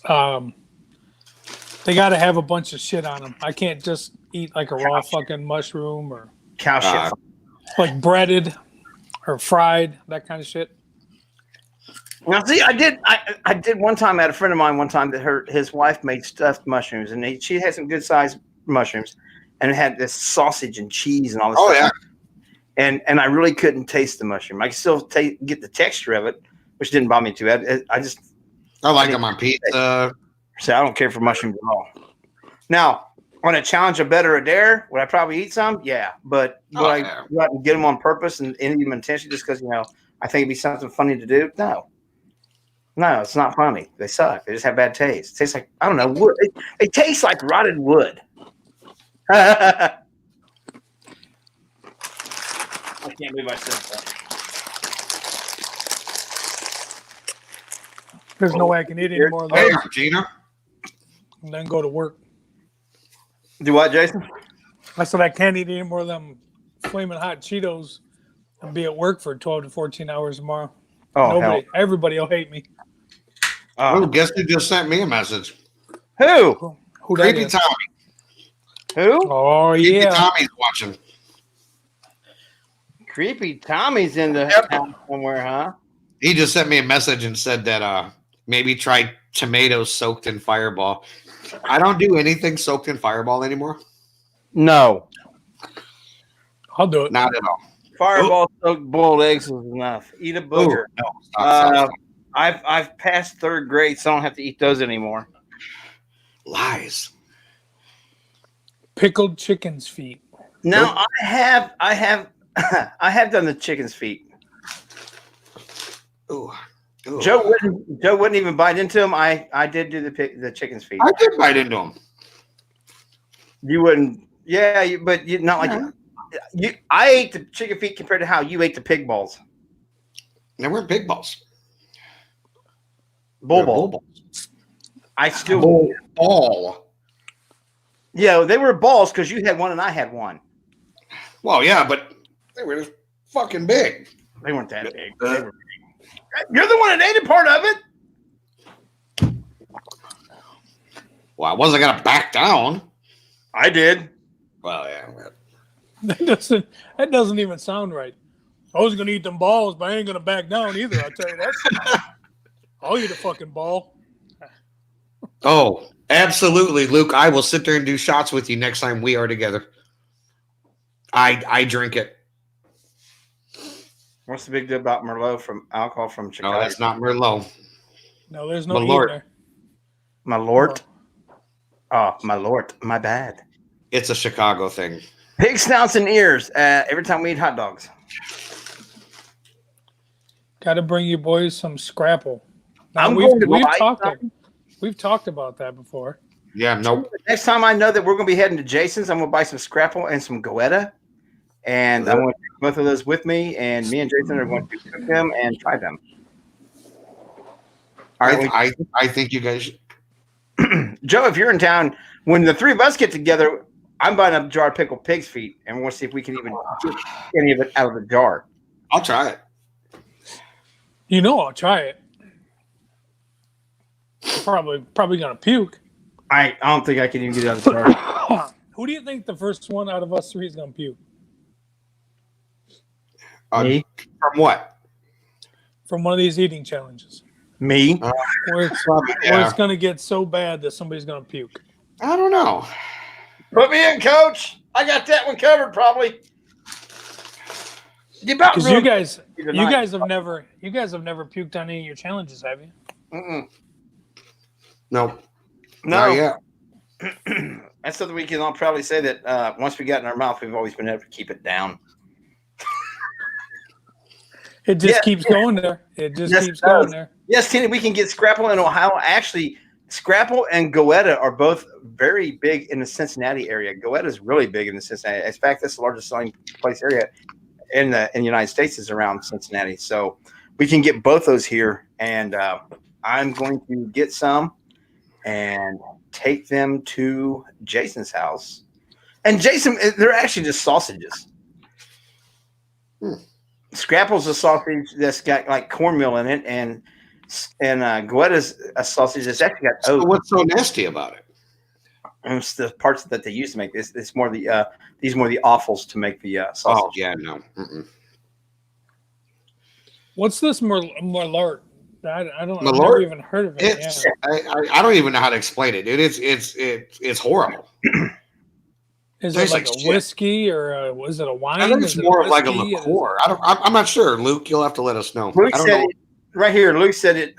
they got to have a bunch of shit on them. I can't just eat like a raw fucking mushroom or Cow shit. like breaded or fried, that kind of shit. Now, see, I did one time. I had a friend of mine one time that his wife made stuffed mushrooms, and she had some good sized mushrooms, and it had this sausage and cheese and all this. Oh stuff. yeah. And I really couldn't taste the mushroom. I could still get the texture of it, which didn't bother me too bad. I like them on pizza. So I don't care for mushrooms at all. Now, on a challenge, a better a dare, would I probably eat some? Yeah, but would I go out and get them on purpose and eat them intentionally just because I think it'd be something funny to do? No, it's not funny. They suck. They just have bad taste. It tastes like, I don't know, wood. It tastes like rotted wood. I can't believe I said that. There's no way I can eat any more of Hey, those Gina. and then go to work. Do what, Jason? I said I can't eat any more of them flaming hot Cheetos and be at work for 12 to 14 hours tomorrow. Oh, Everybody will hate me. Oh, guess who just sent me a message? Who? Who that Creepy is? Tommy. Who? Oh Creepy yeah. Tommy's watching. Creepy Tommy's in the house somewhere, huh? He just sent me a message and said that maybe try tomatoes soaked in Fireball. I don't do anything soaked in Fireball anymore. No. I'll do it. Not at all. Fireball soaked boiled eggs is enough. Eat a booger. No, stop. I've passed third grade, so I don't have to eat those anymore. Lies. Pickled chicken's feet. No, I have I have done the chicken's feet. Ooh. Joe wouldn't even bite into them. I did do the chicken's feet. I did bite into them. You wouldn't, yeah, but you not like you. I ate the chicken feet compared to how you ate the pig balls. They weren't big balls. Bull They're ball. I still ball. Yeah, they were balls because you had one and I had one. Well, yeah, but they were just fucking big. They weren't that big. They were big. You're the one that ate a part of it. Well, I wasn't gonna back down. I did. Well, yeah. That doesn't even sound right. I was gonna eat them balls, but I ain't gonna back down either. I'll tell you that. I'll eat a fucking ball. Oh, absolutely, Luke. I will sit there and do shots with you next time we are together. I drink it. What's the big deal about Merlot from alcohol from Chicago? No, that's not Merlot. No, there's no E in Malort. there. My lord. Oh, my lord. My bad. It's a Chicago thing. Pig snouts and ears every time we eat hot dogs. Got to bring you boys some Scrapple. Now, I'm going to we've talked about that before. Yeah, nope. Next time I know that we're going to be heading to Jason's, I'm going to buy some Scrapple and some Goetta. And I'm going to take both of those with me. And me and Jason are going to cook them and try them. All right, I think you guys should. Joe, if you're in town, when the three of us get together, I'm buying a jar of pickled pig's feet, and we're going to see if we can even get any of it out of the jar. I'll try it. You know, I'll try it. Probably gonna puke. I don't think I can even get it out of the jar. Who do you think the first one out of us three is gonna puke? Me? From what? From one of these eating challenges. Me? Where it's gonna get so bad that somebody's gonna puke. I don't know. Put me in, coach. I got that one covered, probably. Because you guys have never puked on any of your challenges, have you? Mm-mm. No. No. That's something we can all probably say that once we got in our mouth, we've always been able to keep it down. It just keeps going there. It just keeps going there. Yes, Tina, we can get Scrapple in Ohio. Actually, Scrapple and Goetta are both very big in the Cincinnati area. Goetta is really big in the Cincinnati. In fact, that's the largest selling place area in the United States is around Cincinnati. So we can get both those here, and I'm going to get some and take them to Jason's house. And Jason, they're actually just sausages. Scrapple's a sausage that's got like cornmeal in it, and Goetta's a sausage that's actually got oats. So what's so nasty about it? And it's the parts that they use to make this. It's more the these more the offals to make the sausage. Oh yeah, no. Mm-mm. What's this Malort? I don't. I've Malort? never even heard of it. It's I don't even know how to explain it, dude. It's horrible. Is it Tastes like like a shit. whiskey or was it a wine? I think it's Is it more of like a whiskey? liqueur. I'm not sure, Luke. You'll have to let us know. Luke I don't said know. it, right here. Luke said it.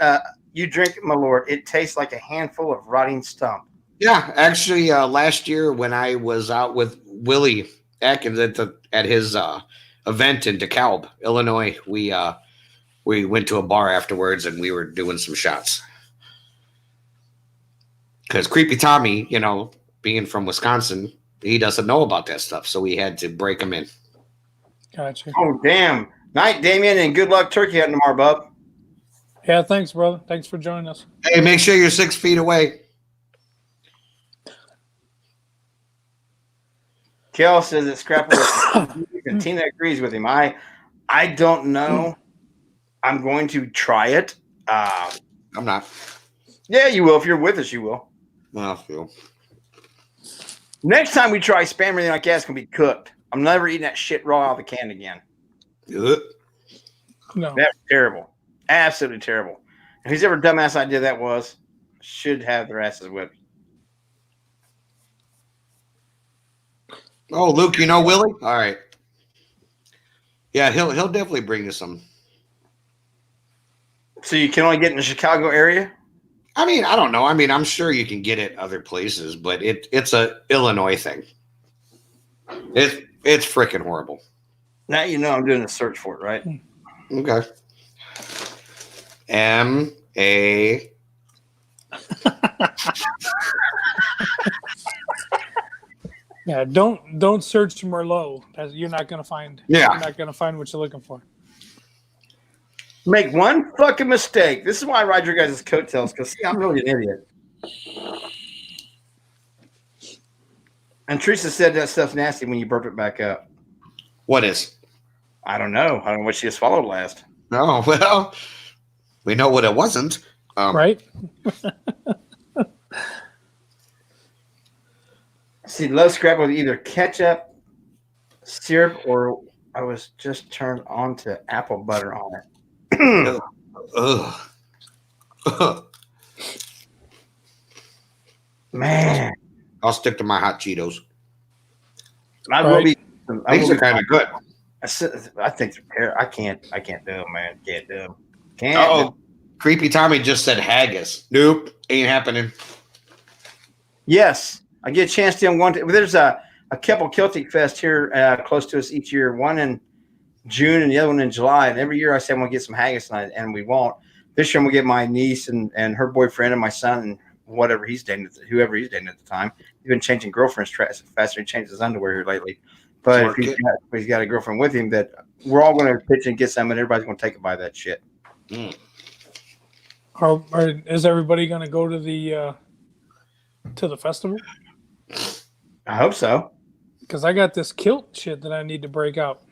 You drink Malort. It tastes like a handful of rotting stump. Yeah, actually, last year when I was out with Willie Atkins at his event in DeKalb, Illinois, we went to a bar afterwards and we were doing some shots. Because Creepy Tommy, being from Wisconsin, he doesn't know about that stuff, so we had to break him in. Gotcha. Oh damn! Night, Damien, and good luck turkey hunting tomorrow, bub. Yeah, thanks, brother. Thanks for joining us. Hey, make sure you're 6 feet away. Kel says that Scrapple and Tina agrees with him. I don't know. I'm going to try it. I'm not. Yeah, you will. If you're with us, you will. Well, Next time we try spam or anything like that, it's going to be cooked. I'm never eating that shit raw out of the can again. ugh. No. That's terrible. Absolutely terrible. And who's ever dumbass idea that was should have their asses whipped. Oh, Luke, you know Willie? All right. Yeah, he'll definitely bring you some. So you can only get in the Chicago area? I mean, I don't know. I mean, I'm sure you can get it other places, but it's a Illinois thing. It's freaking horrible. Now you know I'm doing a search for it, right? Okay. M-A. Yeah, don't search Merlot. You're not gonna find. Yeah. You're not gonna find what you're looking for. Make one fucking mistake. This is why I ride your guys' coattails, because see, I'm really an idiot. And Teresa said that stuff's nasty when you burp it back up. What is? I don't know. I don't know what she just swallowed last. Oh, well, we know what it wasn't. Right? See, love Scrapple with either ketchup, syrup, or I was just turned on to apple butter on it. Ugh. Man, I'll stick to my hot Cheetos. I will be These are kind of good. I think they're. I can't do them, man. Can't do them. Can't. Oh, Creepy Tommy just said haggis. Nope, ain't happening. Yes, I get a chance to. I'm going to. There's a couple Celtic Fest here close to us each year. One in June and the other one in July. And every year I say I'm going to get some haggis, and we won't. This year I'm going to get my niece and her boyfriend and my son and whoever he's dating at the time. He's been changing girlfriends faster. He changed his underwear here lately. But if he's got a girlfriend with him, that we're all going to pitch and get some, and everybody's going to take a bite of that shit. Mm. Is everybody going to go to the festival? I hope so. Because I got this kilt shit that I need to break out.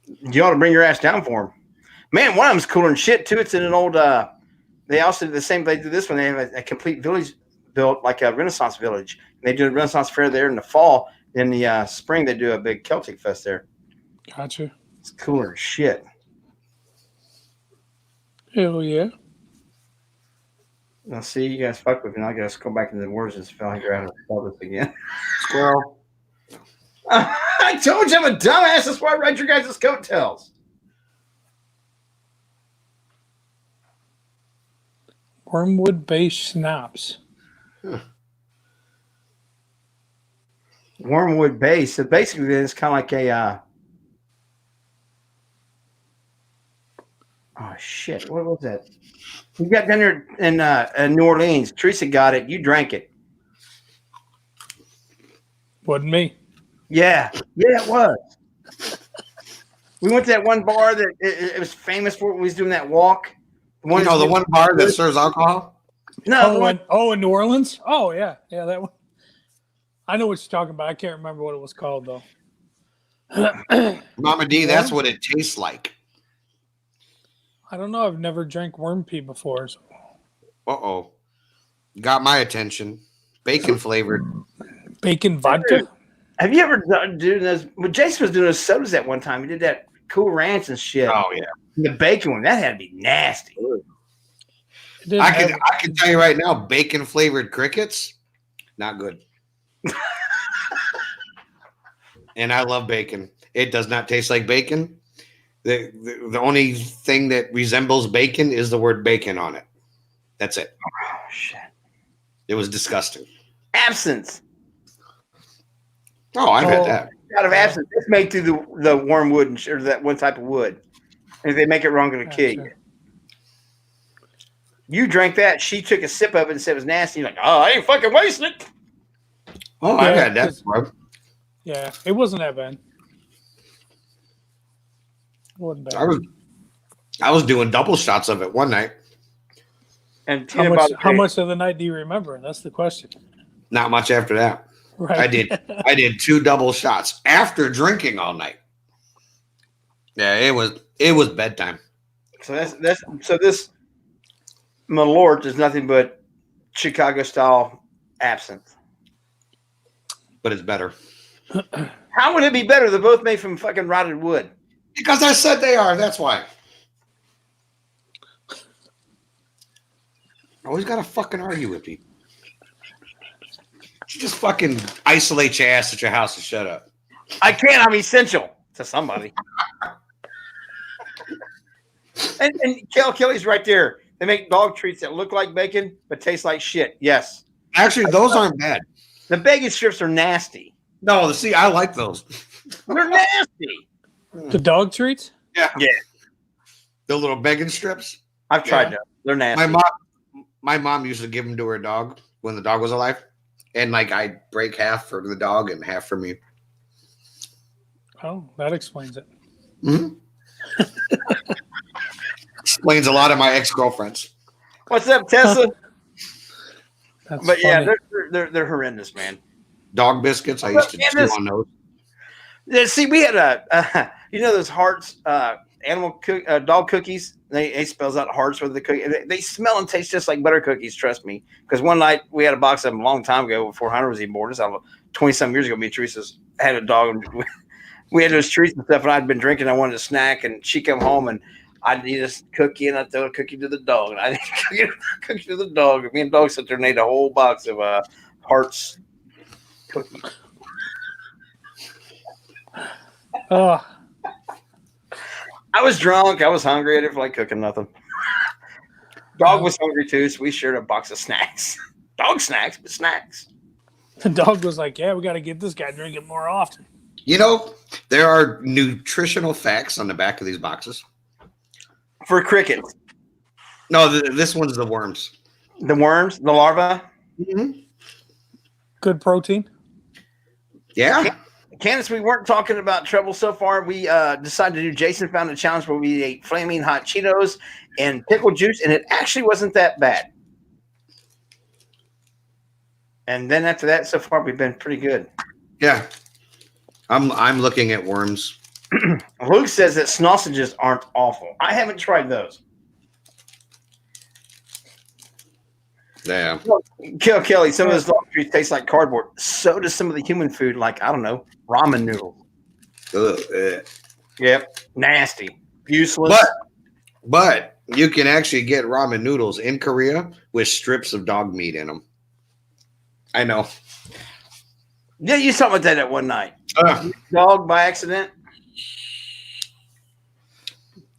You ought to bring your ass down for him. Man, one of them's cooler than shit, too. It's in an old they also do the same. They do this one. They have a complete village built like a Renaissance village. They do a Renaissance fair there in the fall. In the spring, they do a big Celtic Fest there. Gotcha. It's cooler as shit. Hell yeah. Now, see, you guys fuck with me. I guess go back into the words and feel like you're out of this again. Squirrel. I told you I'm a dumbass. That's why I read your guys' coattails. Wormwood base schnapps. Huh. Wormwood base. So basically, it's kind of like a. Oh shit! What was that? You got down there in New Orleans. Teresa got it. You drank it. Wasn't me. Yeah, it was. We went to that one bar that it was famous for when we was doing that walk. The one bar that serves alcohol? No. In New Orleans? Oh, yeah. Yeah, that one. I know what you're talking about. I can't remember what it was called, though. Mama D, that's what it tastes like. I don't know. I've never drank worm pee before. So. Uh-oh. Got my attention. Bacon flavored. Bacon vodka? Have you ever done those? Well, Jason was doing those sodas at one time. He did that Cool Ranch and shit. Oh, yeah. The bacon one, that had to be nasty. I can tell you right now, bacon flavored crickets, not good. And I love bacon. It does not taste like bacon. The only thing that resembles bacon is the word bacon on it. That's it. Oh, shit. It was disgusting. Absinthe. Oh, I've had that. Out of absinthe. It's made through the wormwood or that one type of wood. And if they make it wrong, it'll kill you. You drank that. She took a sip of it and said it was nasty. You're like, oh, I ain't fucking wasting it. Oh, I've had that before. Yeah, it wasn't that bad. It wasn't bad. I was doing double shots of it one night. And how much of the night do you remember? That's the question. Not much after that. Right. I did 2 double shots after drinking all night. Yeah, it was bedtime. So this Malort is nothing but Chicago style absinthe. But it's better. How would it be better? They're both made from fucking rotted wood. Because I said they are, that's why. Always gotta fucking argue with me. You just fucking isolate your ass at your house and shut up. I can't. I'm essential to somebody. and Kelly's right there. They make dog treats that look like bacon but taste like shit. Yes. Actually, those aren't bad. The bacon strips are nasty. No, see, I like those. They're nasty. The dog treats? Yeah. Yeah. The little bacon strips. I've tried them. They're nasty. My mom used to give them to her dog when the dog was alive. And like I'd break half for the dog and half for me. Oh, that explains it. Mm-hmm. Explains a lot of my ex-girlfriends. What's up, Tessa? But funny. Yeah, they're horrendous, man. Dog biscuits. I used to chew on those. Yeah, see, we had those Hearts dog cookies. They spells out Hearts with the cookie. They smell and taste just like butter cookies. Trust me. Because one night we had a box of them a long time ago before Hunter was even born. This 20-some years ago. Me and Teresa's had a dog. And we had those treats and stuff. And I'd been drinking. I wanted a snack, and she come home and I'd eat a cookie, and I'd throw a cookie to the dog, and I'd eat a cookie to the dog. And me and the dog sat there and ate a whole box of Hearts cookies. Oh, I was drunk. I was hungry. I didn't feel like cooking nothing. Dog was hungry too, so we shared a box of snacks. Dog snacks, but snacks. the dog was like, "Yeah, we got to get this guy drinking more often." You know, there are nutritional facts on the back of these boxes. For crickets. No, this one's the worms. The worms, the larvae. Mm-hmm. Good protein. Yeah. Candace, we weren't talking about trouble so far. We decided to do Jason found a challenge where we ate flaming hot Cheetos and pickle juice, and it actually wasn't that bad. And then after that, so far we've been pretty good. Yeah. I'm looking at worms. Luke says that sausages aren't awful. I haven't tried those. Yeah. Kill Kelly, some of those dog treats taste like cardboard. So does some of the human food, like, I don't know, ramen noodles. Ugh. Yep. Nasty. Useless. But you can actually get ramen noodles in Korea with strips of dog meat in them. I know. Yeah, you talked about that one night. Uh, Dog by accident.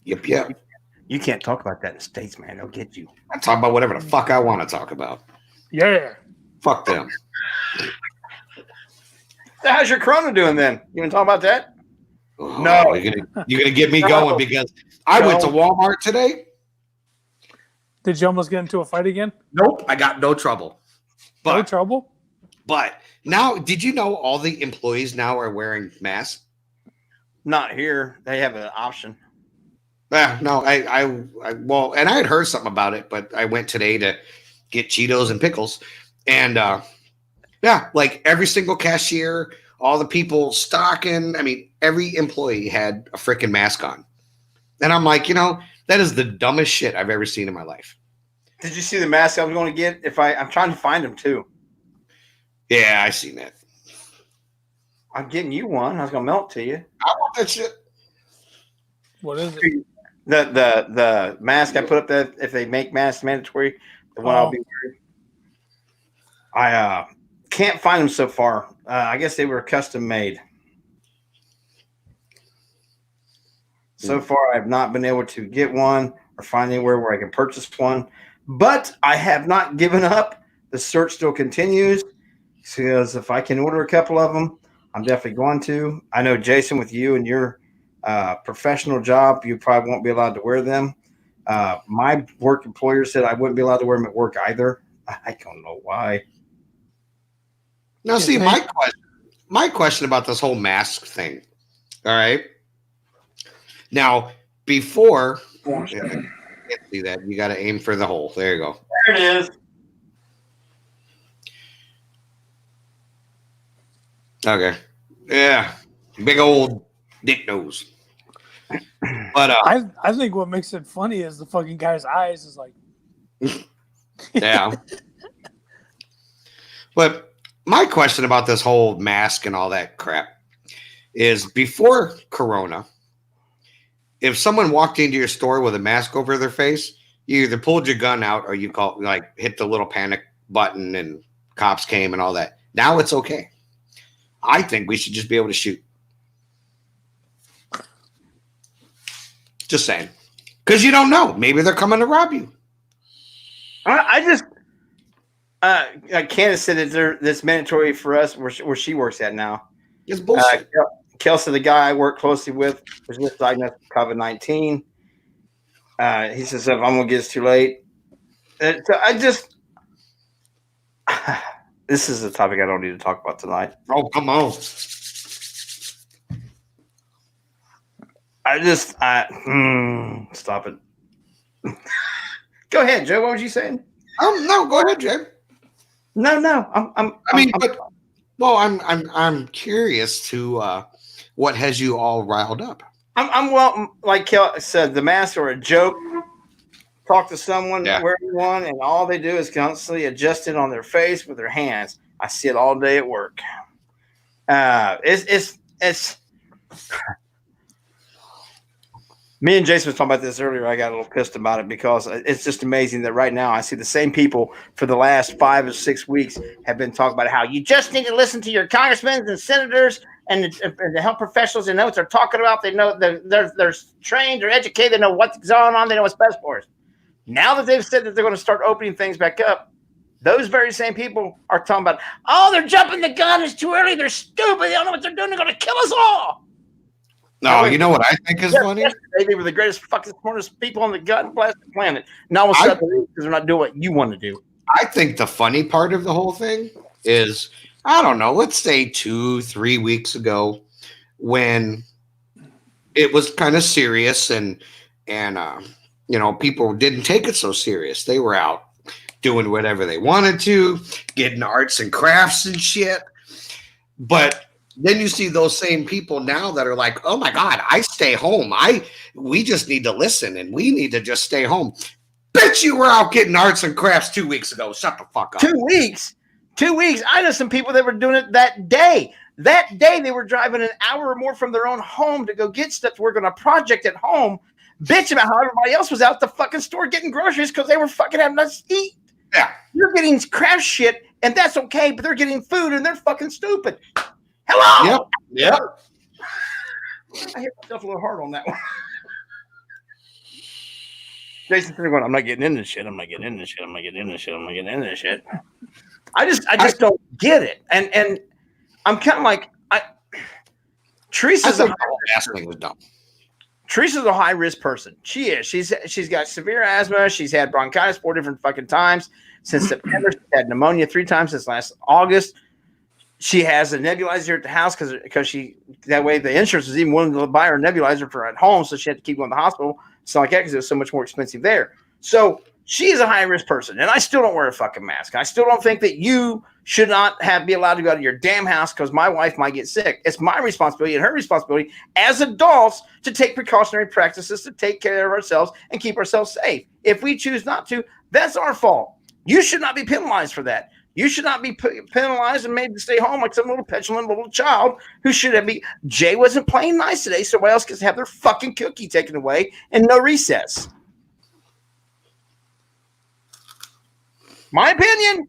yep. You can't talk about that in the States, man. They'll get you. I talk about whatever the fuck I want to talk about. Yeah. Fuck them. So how's your Corona doing then? You want to talk about that? Oh, No. you're gonna get me going because I went to Walmart today. Did you almost get into a fight again? Nope, I got no trouble. No But trouble. now, did you know all the employees now are wearing masks? Not here. They have an option. No, I well, and I had heard something about it, but I went today to get Cheetos and pickles, and yeah, like every single cashier, all the people stocking. I mean, every employee had a freaking mask on, and I'm like, that is the dumbest shit I've ever seen in my life. Did you see the mask I was going to get? I'm trying to find them too. Yeah, I seen that. I'm getting you one. I was going to mail it to you. I want that shit. What is it? The mask I put up there, if they make masks mandatory, the one I'll be wearing. I can't find them so far. I guess they were custom made. So far, I've not been able to get one or find anywhere where I can purchase one. But I have not given up. The search still continues. Because if I can order a couple of them, I'm definitely going to. I know, Jason, with you and your professional job, you probably won't be allowed to wear them. My work employer said I wouldn't be allowed to wear them at work either. I don't know why. Now, see, my question about this whole mask thing. All right. Now, before, can't see that. You got to aim for the hole. There you go. There it is. Okay. Yeah. Big old dick nose. But I think what makes it funny is the fucking guy's eyes is like. yeah. But my question about this whole mask and all that crap is before Corona, if someone walked into your store with a mask over their face, you either pulled your gun out or you hit the little panic button and cops came and all that. Now it's okay. I think we should just be able to shoot. Just saying. Because you don't know. Maybe they're coming to rob you. I just Candace said that that's mandatory for us where she works at now. It's bullshit. Kelsey, the guy I work closely with, was just diagnosed with COVID-19. He says, if I'm going to get, it's too late. So this is a topic I don't need to talk about tonight. Oh, come on. Stop it. Go ahead, Joe. What was you saying? No, go ahead, Jay. No. I'm curious to what has you all riled up. I'm well, like Kel said, the masks are a joke. Talk to someone, wear one, and all they do is constantly adjust it on their face with their hands. I see it all day at work. It's me and Jason was talking about this earlier. I got a little pissed about it because it's just amazing that right now I see the same people for the last 5 or 6 weeks have been talking about how you just need to listen to your congressmen and senators and the health professionals, they know what they're talking about. They know they're trained, they're educated, they know what's going on, they know what's best for us. Now that they've said that they're going to start opening things back up, those very same people are talking about, oh, they're jumping the gun. It's too early. They're stupid. They don't know what they're doing. They're going to kill us all. No, you know what I think is funny? They were the greatest fucking smartest people on the planet. Now all of a sudden, because they're not doing what you want to do. I think the funny part of the whole thing is, I don't know, let's say 2-3 weeks ago when it was kind of serious and people didn't take it so serious. They were out doing whatever they wanted to, getting arts and crafts and shit. But then you see those same people now that are like, oh my God, I stay home. We just need to listen and we need to just stay home. Bet you were out getting arts and crafts 2 weeks ago. Shut the fuck up. 2 weeks. 2 weeks. I know some people that were doing it that day. That day they were driving an hour or more from their own home to go get stuff to work on a project at home, bitch about how everybody else was out at the fucking store getting groceries because they were fucking having nothing to eat. Yeah. You're getting craft shit, and that's okay, but they're getting food, and they're fucking stupid. Hello? Yep. I hit myself a little hard on that one. Jason's going, I'm not getting into this shit. I'm not getting into this shit. I'm not getting into this shit. I'm not getting into this shit. I just don't get it. And I'm kind of like, Teresa's Teresa's a high risk person. She is. She's got severe asthma. She's had bronchitis 4 different fucking times since September. She's had pneumonia 3 times since last August. She has a nebulizer at the house because that way the insurance was even willing to buy her a nebulizer for at home, so she had to keep going to the hospital. So like that because it was so much more expensive there. So she is a high risk person, and I still don't wear a fucking mask. I still don't think that you should not be allowed to go out of your damn house because my wife might get sick. It's my responsibility and her responsibility as adults to take precautionary practices to take care of ourselves and keep ourselves safe. If we choose not to, that's our fault. You should not be penalized for that. You should not be penalized and made to stay home like some little petulant little child who should have been. Jay wasn't playing nice today, so somebody else gets to have their fucking cookie taken away and no recess. My opinion.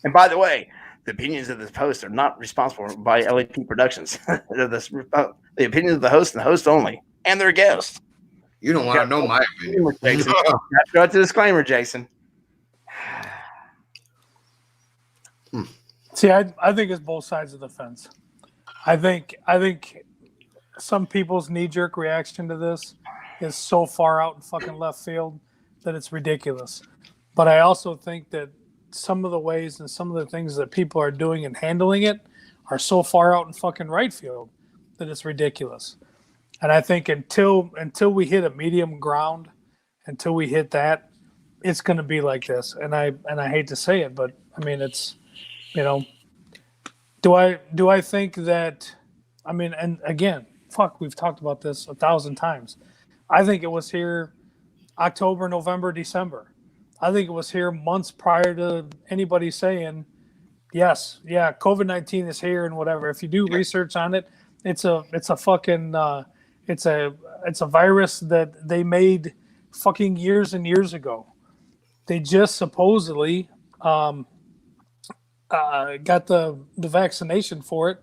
And by the way, the opinions of this post are not responsible by LAP Productions. The opinions of the host and the host only, and their guests. You don't want to know my opinion. Go to the disclaimer, Jason. See, I think it's both sides of the fence. I think some people's knee-jerk reaction to this is so far out in fucking left field that it's ridiculous. But I also think that some of the ways and some of the things that people are doing and handling it are so far out in fucking right field that it's ridiculous. And I think until we hit a medium ground, until we hit that, it's going to be like this. And I hate to say it, but I mean, it's, do I think that, I mean, and again, fuck, we've talked about this 1,000 times. I think it was here October, November, December. I think it was here months prior to anybody saying, yes, yeah, COVID-19 is here and whatever. If you do research on it, it's a fucking it's a virus that they made fucking years and years ago. They just supposedly got the vaccination for it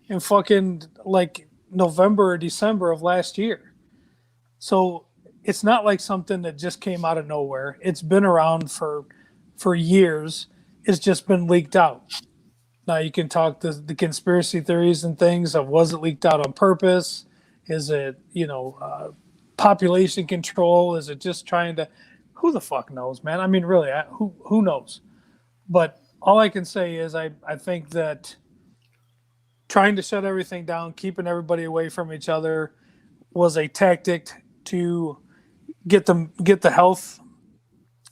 in fucking like November or December of last year. So it's not like something that just came out of nowhere. It's been around for years. It's just been leaked out. Now you can talk the conspiracy theories and things of, was it leaked out on purpose? Is it, population control? Is it just trying to, who the fuck knows, man? I mean, really, who knows? But all I can say is I think that trying to shut everything down, keeping everybody away from each other was a tactic to get the health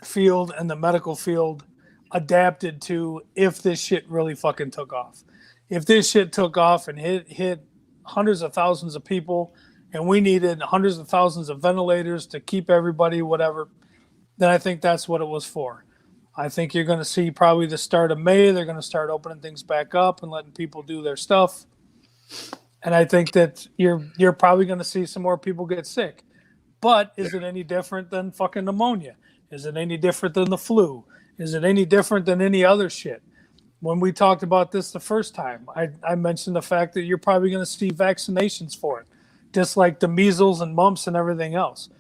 field and the medical field adapted to if this shit really fucking took off. If this shit took off and hit hundreds of thousands of people and we needed hundreds of thousands of ventilators to keep everybody whatever, then I think that's what it was for. I think you're going to see probably the start of May, they're going to start opening things back up and letting people do their stuff. And I think that you're probably going to see some more people get sick. But is it any different than fucking pneumonia? Is it any different than the flu? Is it any different than any other shit? when we talked about this the first time, I mentioned the fact that you're probably going to see vaccinations for it, just like the measles and mumps and everything else.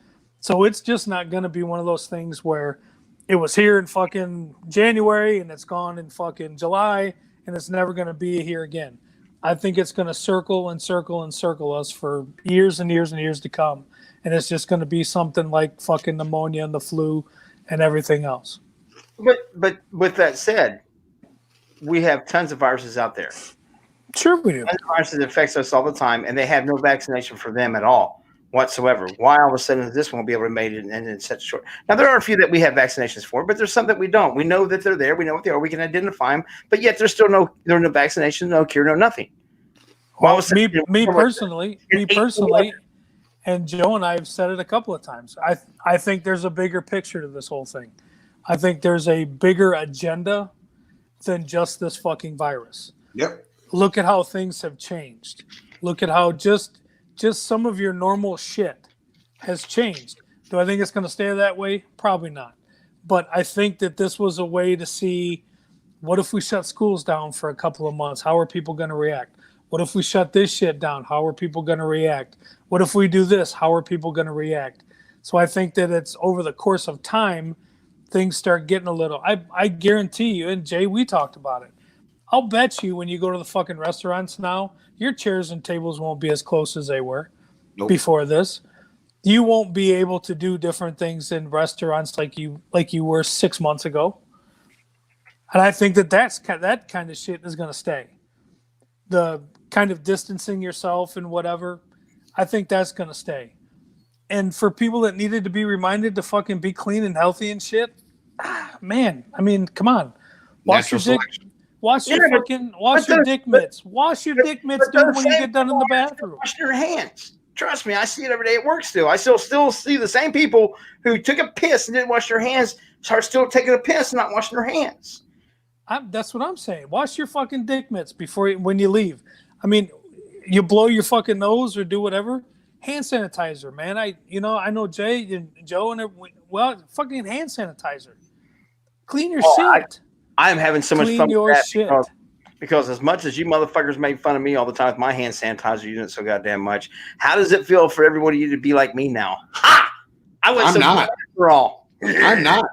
So it's just not going to be one of those things where it was here in fucking January and it's gone in fucking July and it's never going to be here again. I think it's going to circle and circle and circle us for years and years and years to come. And it's just going to be something like fucking pneumonia and the flu and everything else. But with that said, we have tons of viruses out there. Sure we do. Tons of viruses that affects us all the time, and they have no vaccination for them at all whatsoever. Why all of a sudden this one will be able to make it in such a short? Now, there are a few that we have vaccinations for, but there's some that we don't. We know that they're there. We know what they are. We can identify them, but yet there's still no vaccination, no cure, no nothing. Well, me personally, and Joe and I have said it a couple of times. I think there's a bigger picture to this whole thing. I think there's a bigger agenda than just this fucking virus. Yep. Look at how things have changed. Look at how just some of your normal shit has changed. Do I think it's going to stay that way? Probably not. But I think that this was a way to see, what if we shut schools down for a couple of months? How are people going to react? What if we shut this shit down? How are people going to react? What if we do this? How are people going to react? So I think that it's over the course of time, things start getting a little. I guarantee you, and Jay, we talked about it. I'll bet you when you go to the fucking restaurants now, your chairs and tables won't be as close as they were before this. You won't be able to do different things in restaurants like you were 6 months ago. And I think that kind of shit is going to stay. The kind of distancing yourself and whatever, I think that's going to stay. And for people that needed to be reminded to fucking be clean and healthy and shit, man, I mean, come on. Wash your dick. Wash your dick mitts. Wash your dick mitts, dude, when you get done in the bathroom. Wash your hands. Trust me, I see it every day at work still. I still see the same people who took a piss and didn't wash their hands are still taking a piss and not washing their hands. That's what I'm saying. Wash your fucking dick mitts when you leave. I mean, you blow your fucking nose or do whatever. Hand sanitizer, man. I know Jay and Joe and fucking hand sanitizer. Clean your shit. I am having so much fun with that shit. Because as much as you motherfuckers make fun of me all the time with my hand sanitizer using it so goddamn much, how does it feel for everyone of you to be like me now? Ha! I'm not. After all. I'm not.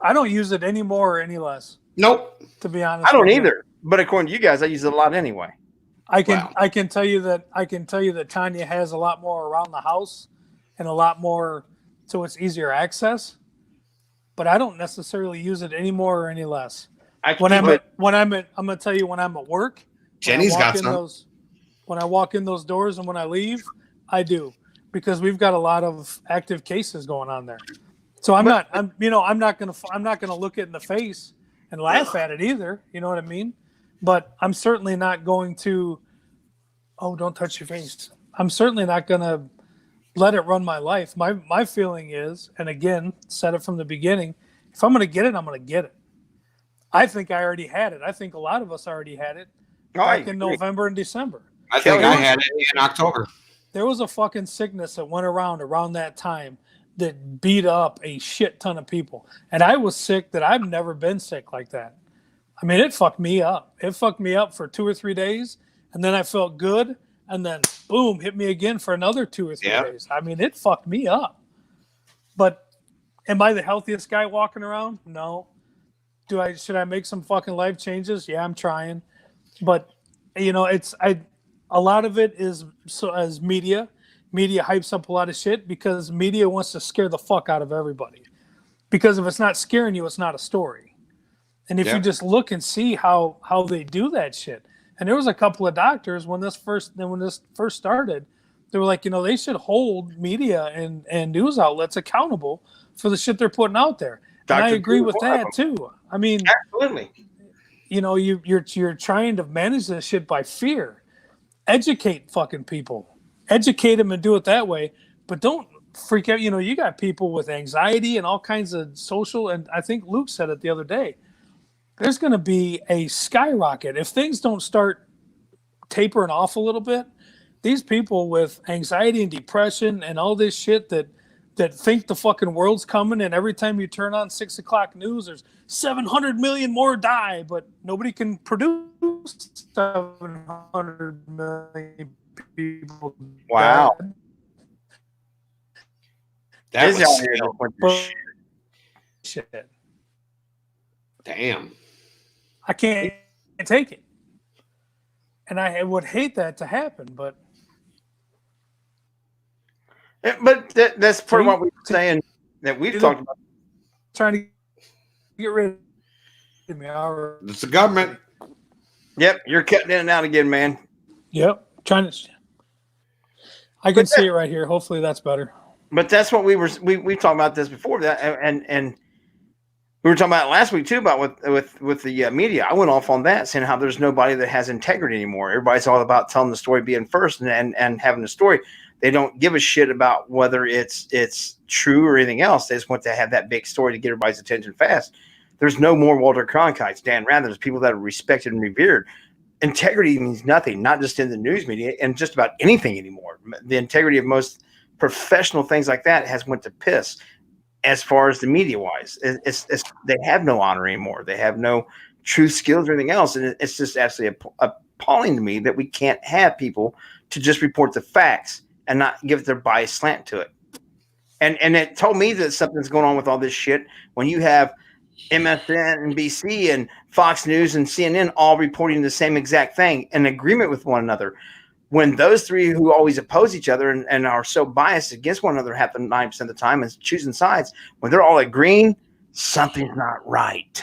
I don't use it any more or any less. Nope. To be honest, I don't either. But according to you guys, I use it a lot anyway. I can tell you that Tanya has a lot more around the house and a lot more, so it's easier access. But I don't necessarily use it any more or any less. I'm gonna tell you when I'm at work. Jenny's got some. When I walk in those doors and when I leave, I do, because we've got a lot of active cases going on there. So I'm not gonna look it in the face and laugh at it either. You know what I mean? But I'm certainly not going to. Oh, don't touch your face. I'm certainly not gonna let it run my life. My feeling is, and again, said it from the beginning, if I'm gonna get it, I'm gonna get it. I think I already had it. I think a lot of us already had it back in November and December. I think I had it in October. There was a fucking sickness that went around that time that beat up a shit ton of people. And I was sick that I've never been sick like that. I mean, it fucked me up. It fucked me up for 2 or 3 days, and then I felt good, and then boom, hit me again for another 2 or 3 days. I mean, it fucked me up. But am I the healthiest guy walking around? No. Should I make some fucking life changes? Yeah, I'm trying. But a lot of it is as media. Media hypes up a lot of shit because media wants to scare the fuck out of everybody. Because if it's not scaring you, it's not a story. And if you just look and see how they do that shit. And there was a couple of doctors when this first started, they were like, they should hold media and news outlets accountable for the shit they're putting out there. And I agree with that too. I mean, absolutely. You're trying to manage this shit by fear. Educate fucking people. Educate them and do it that way. But don't freak out. You got people with anxiety and all kinds of social. And I think Luke said it the other day. There's going to be a skyrocket if things don't start tapering off a little bit. These people with anxiety and depression and all this shit that that think the fucking world's coming, and every time you turn on 6 o'clock news, there's 700 million more die, but nobody can produce 700 million people. Wow. dead. That His was out here sick. just went to But- shit. Shit. Damn. I can't take it. And I would hate that to happen, but But that's part of what we were See- saying that we've see, talked about. trying to get rid of me. It's the government. Yep, you're cutting in and out again, man. Yep. Trying to. I can see it right here. Hopefully that's better. But that's what we talked about this before that, and we were talking about it last week too about with the media. I went off on that, saying how there's nobody that has integrity anymore. Everybody's all about telling the story, being first, and having the story. They don't give a shit about whether it's true or anything else. They just want to have that big story to get everybody's attention fast. There's no more Walter Cronkites, Dan Rather. There's people that are respected and revered. Integrity means nothing, not just in the news media and just about anything anymore. The integrity of most professional things like that has went to piss. As far as the media wise, it's they have no honor anymore. They have no true skills or anything else, and it's just absolutely appalling to me that we can't have people to just report the facts and not give their biased slant to it. And it told me that something's going on with all this shit when you have MSN and BC and Fox News and CNN all reporting the same exact thing in agreement with one another. When those three who always oppose each other and are so biased against one another half the 9% of the time and choosing sides, when they're all agreeing, something's not right.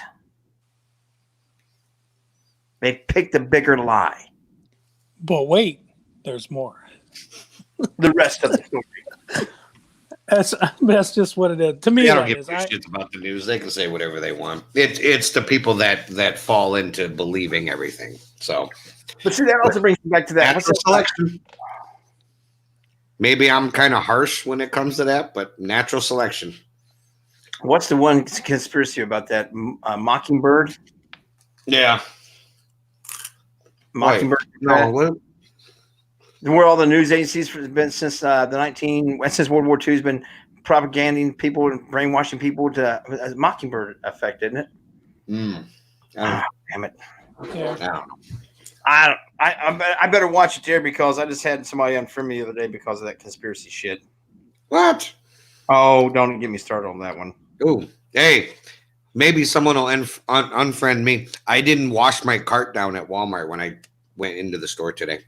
They picked the bigger lie. But wait, there's more. The rest of the story. That's just what it is. To me, They don't that give is. two shits about the news. They can say whatever they want. It's the people that fall into believing everything. So, But see, that also brings me back to that. natural selection. Maybe I'm kind of harsh when it comes to that, but natural selection. What's the one conspiracy about that? Mockingbird? Yeah. Mockingbird? No, what? Where all the news agencies have been since since World War II has been propaganding people and brainwashing people to Mockingbird effect, isn't it? Damn it! Yeah. I better watch it there because I just had somebody unfriend me the other day because of that conspiracy shit. What? Oh, don't get me started on that one. Oh, hey, maybe someone will unfriend me. I didn't wash my cart down at Walmart when I went into the store today.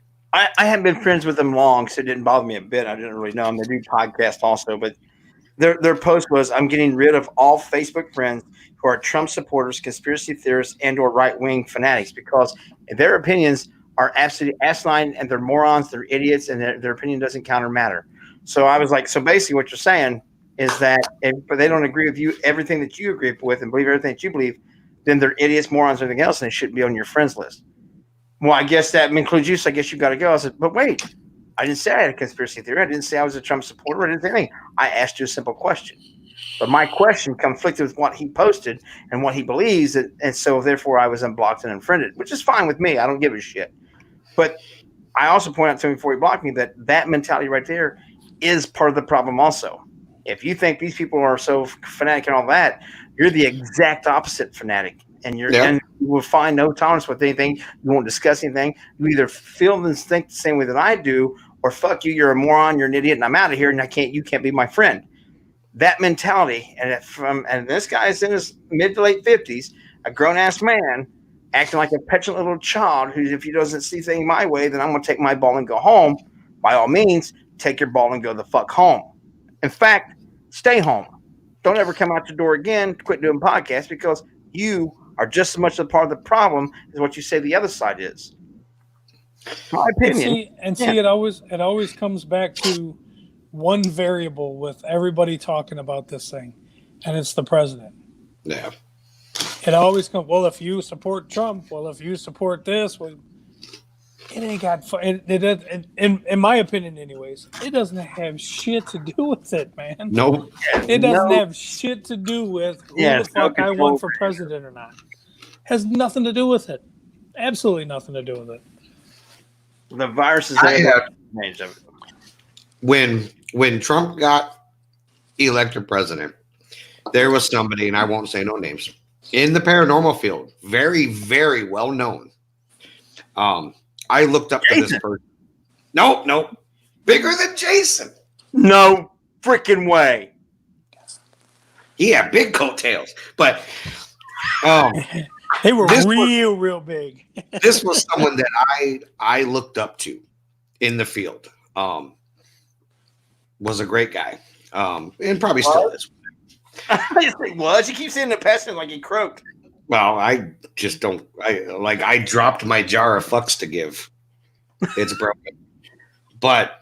I haven't been friends with them long, so it didn't bother me a bit. I didn't really know them. They do podcasts also, but their post was, "I'm getting rid of all Facebook friends who are Trump supporters, conspiracy theorists, and/or right-wing fanatics because their opinions are absolutely asinine and they're morons, they're idiots, and their opinion doesn't count or matter." So I was like, so basically what you're saying is that if they don't agree with you, everything that you agree with and believe everything that you believe, then they're idiots, morons, and everything else, and they shouldn't be on your friends list. Well, I guess that includes you, so I guess you got to go. I said, but wait, I didn't say I had a conspiracy theory. I didn't say I was a Trump supporter. I didn't say anything. I asked you a simple question. But my question conflicted with what he posted and what he believes, and so therefore I was unblocked and unfriended, which is fine with me. I don't give a shit. But I also point out to him before he blocked me that mentality right there is part of the problem also. If you think these people are so fanatic and all that, you're the exact opposite fanatic. And and you will find no tolerance with anything. You won't discuss anything. You either feel and think the same way that I do, or fuck you, you're a moron, you're an idiot, and I'm out of here, and you can't be my friend. That mentality, and this guy is in his mid to late 50s, a grown ass man, acting like a petulant little child who, if he doesn't see things my way, then I'm gonna take my ball and go home. By all means, take your ball and go the fuck home. In fact, stay home. Don't ever come out your door again. Quit doing podcasts because you are just as much a part of the problem as what you say the other side is. My opinion. See, it always comes back to one variable with everybody talking about this thing, and it's the president. Yeah. It always comes, well, if you support Trump, well, if you support this, well, it ain't got, in my opinion anyways, it doesn't have shit to do with it, man. Nope. It doesn't have shit to do with who the fuck I want for president or not. Has nothing to do with it. Absolutely nothing to do with it. The virus is when Trump got elected president, there was somebody, and I won't say no names, in the paranormal field, very, very well known. I looked up to this person. Nope. Bigger than Jason. No freaking way. He had big coattails, but they were real big. This was someone that I looked up to in the field. Was a great guy, and probably still is. Was you keep saying the passion like he croaked? Well, I just don't. I dropped my jar of fucks to give. It's broken, but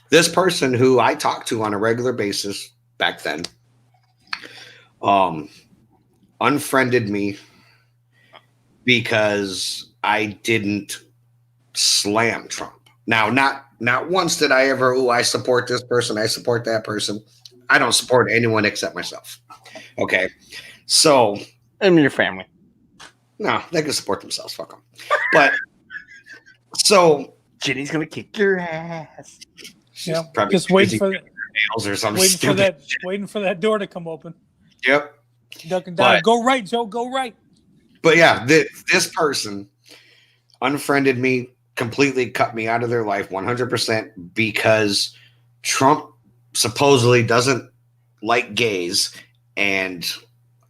this person who I talked to on a regular basis back then, unfriended me because I didn't slam Trump. Now, not once did I ever, I support this person, I support that person. I don't support anyone except myself. Okay. So. And your family. No, they can support themselves. Fuck them. But so. Jenny's going to kick your ass. Yeah. Just waiting for or something waiting for that door to come open. Yep. Duck and dive. Go right, Joe. Go right. But yeah, this person unfriended me, completely cut me out of their life 100% because Trump supposedly doesn't like gays and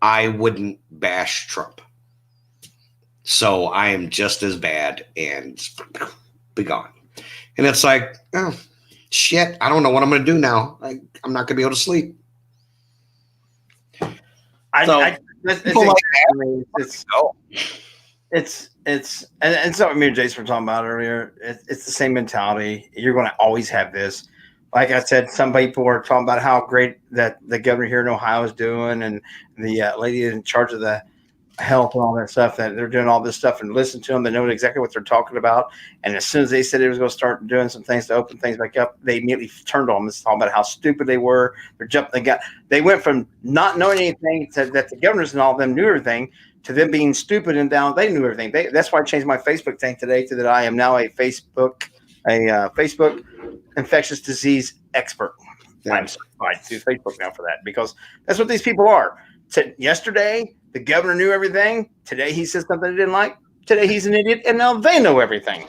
I wouldn't bash Trump. So I am just as bad and be gone. And it's like, oh, shit, I don't know what I'm going to do now. I'm not going to be able to sleep. It's something me and Jason were talking about earlier. It's the same mentality. You're going to always have this. Like I said, some people are talking about how great that the governor here in Ohio is doing, and the lady in charge of the health and all that stuff, that they're doing all this stuff, and listen to them. They know exactly what they're talking about. And as soon as they said it was going to start doing some things to open things back up, they immediately turned on them. It's all about how stupid they were. They went from not knowing anything to that the governors and all of them knew everything to them being stupid and down. They knew everything. That's why I changed my Facebook thing today to that I am now a Facebook infectious disease expert. Yeah. I'm certified to Facebook now for that because that's what these people are. Yesterday, the governor knew everything. Today, he says something they didn't like. Today, he's an idiot, and now they know everything.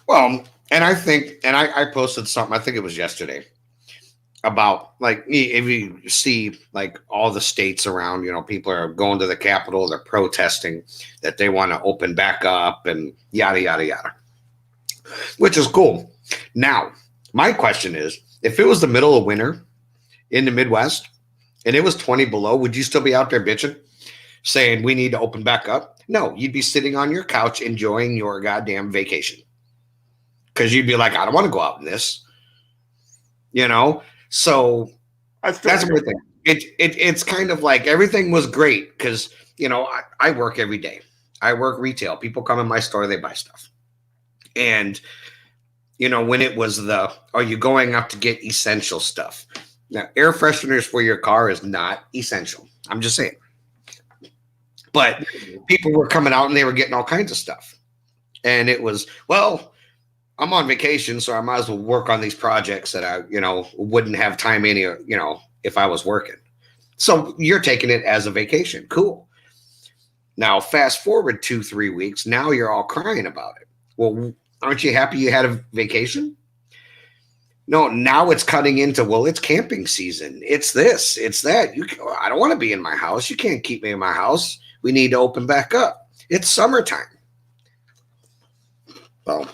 Well, and I think, and I posted something, I think it was yesterday, about like if you see like all the states around, people are going to the Capitol, they're protesting that they want to open back up and yada, yada, yada, which is cool. Now, my question is, if it was the middle of winter in the Midwest and it was 20 below, would you still be out there bitching, saying we need to open back up? No, you'd be sitting on your couch enjoying your goddamn vacation. Because you'd be like, I don't want to go out in this. So that's my thing. It's kind of like everything was great because, I work every day. I work retail. People come in my store, they buy stuff. And, when it was are you going out to get essential stuff? Now, air fresheners for your car is not essential. I'm just saying. But people were coming out and they were getting all kinds of stuff. And it was, well, I'm on vacation, so I might as well work on these projects that I, wouldn't have time if I was working. So you're taking it as a vacation. Cool. Now, fast forward 2-3 weeks. Now you're all crying about it. Well, aren't you happy you had a vacation? No, now it's cutting into, well, it's camping season. It's this, it's that. I don't want to be in my house. You can't keep me in my house. We need to open back up. It's summertime. Well,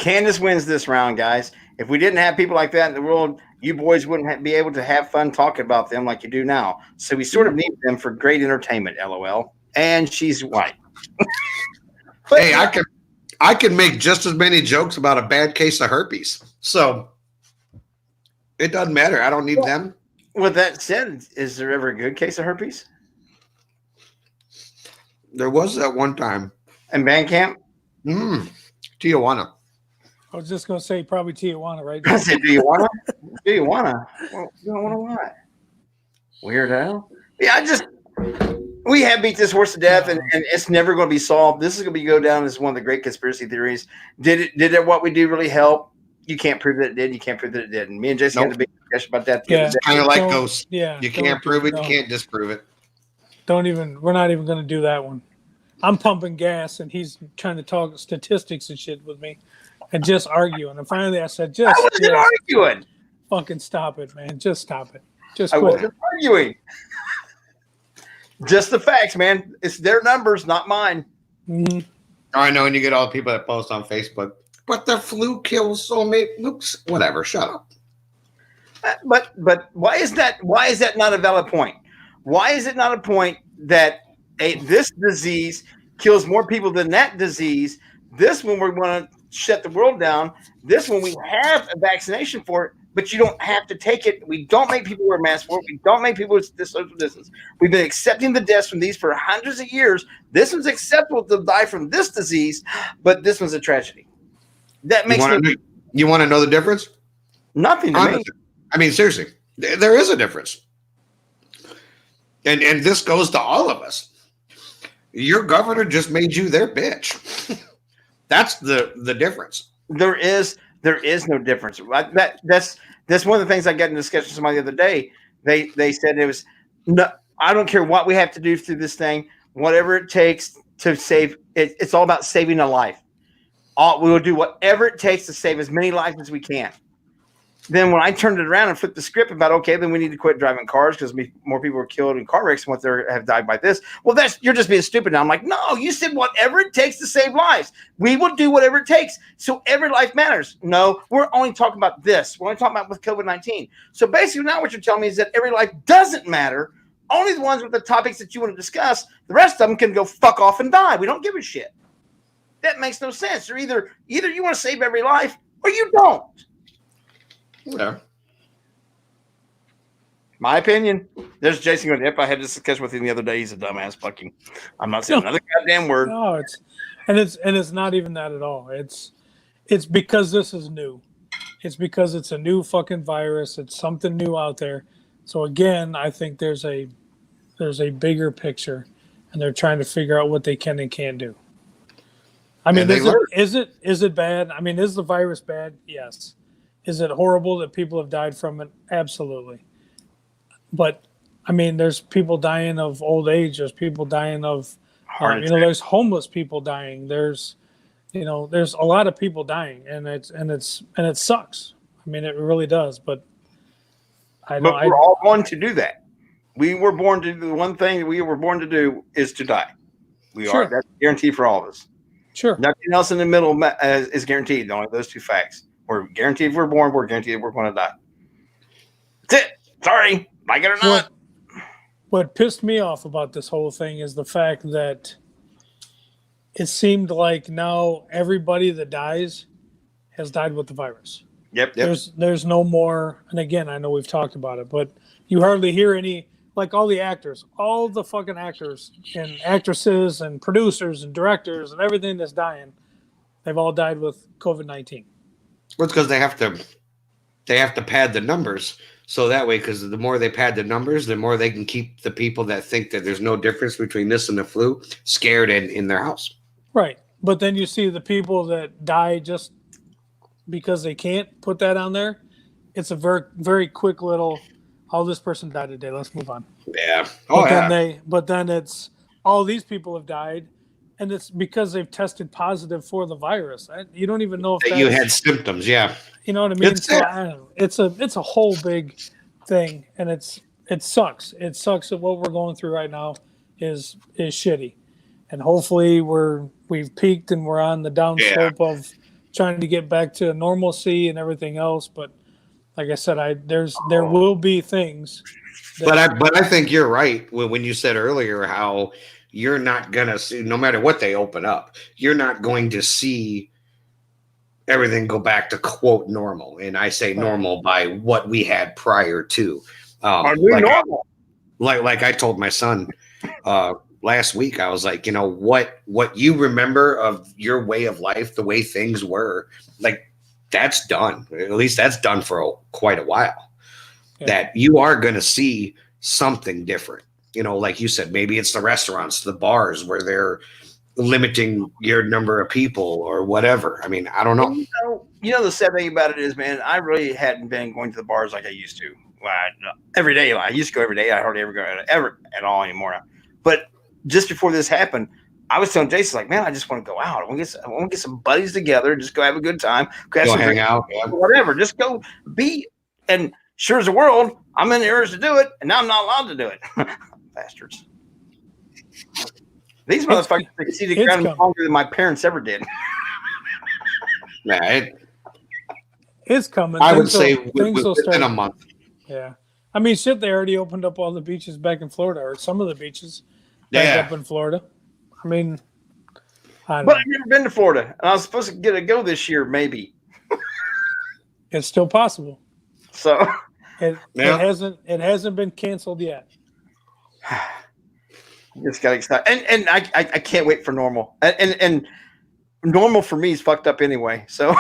Candace wins this round, guys. If we didn't have people like that in the world, you boys wouldn't be able to have fun talking about them like you do now. So we sort of need them for great entertainment, LOL. And she's white. Hey, I can make just as many jokes about a bad case of herpes. So it doesn't matter. I don't need them. With that said, is there ever a good case of herpes? There was that one time. In band camp? Tijuana. I was just going to say probably Tijuana, right? I said, do you want to? Do you want to? Well, you don't want to what? Weirdo. Yeah, we have beat this horse to death, and it's never going to be solved. This is going to go down as one of the great conspiracy theories. Did what we do really help? you can't prove that it did. You can't prove that it didn't. Me and Jason had a big discussion about that the other day. Kind of like Don't- ghosts. Yeah. You can't prove it. no. You can't disprove it. We're not even going to do that one. I'm pumping gas and he's trying to talk statistics and shit with me and just arguing. And finally I said, I wasn't arguing. fucking stop it, man. Just stop it. Just I quit. wasn't arguing. Just the facts, man. It's their numbers, not mine. Mhm. I know, and you get all the people that post on Facebook, but the flu kills so many. Looks, whatever. Shut up. But why is that? Why is that not a valid point? Why is it not a point that this disease kills more people than that disease? This one we're going to shut the world down. This one we have a vaccination for it, but you don't have to take it. We don't make people wear masks for it. We don't make people with this social distance. We've been accepting the deaths from these for hundreds of years. This one's acceptable to die from this disease, but this one's a tragedy. That makes You want to know the difference? nothing to me. I mean, seriously, there is a difference. And this goes to all of us. Your governor just made you their bitch. That's the difference. There is no difference. That's one of the things I got in discussion with somebody the other day. They said it was no. I don't care what we have to do through this thing. Whatever it takes to save it, it's all about saving a life. We will do whatever it takes to save as many lives as we can. Then when I turned it around and flipped the script about, okay, then we need to quit driving cars because more people were killed in car wrecks than what they have died by this. Well, you're just being stupid now. I'm like, no, you said whatever it takes to save lives. We will do whatever it takes. So every life matters. No, we're only talking about this. We're only talking about with COVID-19. So basically now what you're telling me is that every life doesn't matter. Only the ones with the topics that you want to discuss. The rest of them can go fuck off and die. We don't give a shit. That makes no sense. Or either you want to save every life or you don't. Yeah. My opinion. There's Jason going, yep, I had this discussion with him the other day. He's a dumbass fucking. I'm not saying another goddamn word. No, it's not even that at all. It's because this is new. It's because it's a new fucking virus. It's something new out there. So again, I think there's a bigger picture, and they're trying to figure out what they can and can't do. I mean, is it bad? I mean, is the virus bad? Yes. Is it horrible that people have died from it? Absolutely. But I mean, there's people dying of old age. There's people dying of, there's homeless people dying. There's a lot of people dying, and it sucks. I mean, it really does. But we're all born to do that. We were born to do the one thing that we were born to do is to die. We are. That's guaranteed for all of us. Sure. Nothing else in the middle is guaranteed. Only those two facts. We're guaranteed if we're born. We're guaranteed we're going to die. That's it. Sorry. Like it or not. What pissed me off about this whole thing is the fact that it seemed like now everybody that dies has died with the virus. Yep. There's no more. And again, I know we've talked about it, but you hardly hear any, like all the actors, all the fucking actors and actresses and producers and directors and everything that's dying, they've all died with COVID-19. Well, it's because they have to pad the numbers. So that way, because the more they pad the numbers, the more they can keep the people that think that there's no difference between this and the flu scared in their house. Right. But then you see the people that die just because they can't put that on there. It's a very, very quick little, this person died today. Let's move on. Yeah. But then it's all these people have died. And it's because they've tested positive for the virus. You don't even know if you had symptoms. Yeah. You know what I mean? So I don't know. It's a whole big thing, and it sucks. It sucks that what we're going through right now is shitty, and hopefully we've peaked and we're on the downslope of trying to get back to normalcy and everything else. But like I said, there will be things. But I think you're right when you said earlier how you're not gonna see, no matter what they open up, you're not going to see everything go back to quote normal. And I say normal by what we had prior to. Normal. Like I told my son last week, I was like, what you remember of your way of life, the way things were, like that's done. At least that's done for quite a while. Yeah. That you are going to see something different. Like you said, maybe it's the restaurants, the bars where they're limiting your number of people or whatever. I mean, I don't know. The sad thing about it is, man, I really hadn't been going to the bars like I used to. Well, every day. I used to go every day. I hardly ever go at all anymore. But just before this happened, I was telling Jason, like, man, I just want to go out. I want to get some buddies together and just go have a good time. Go hang out. Yeah. Whatever. Just go be. And sure as the world, I'm in the urge to do it, and now I'm not allowed to do it. Bastards. These motherfuckers succeeded ground longer than my parents ever did. Yeah, it's coming. I would say within a month. Yeah. I mean, shit, they already opened up all the beaches back in Florida, or some of the beaches back up in Florida. I mean, I've never been to Florida, and I was supposed to get a go this year, maybe. It's still possible. So it hasn't been canceled yet. Just got excited, and I can't wait for normal. And normal for me is fucked up anyway. So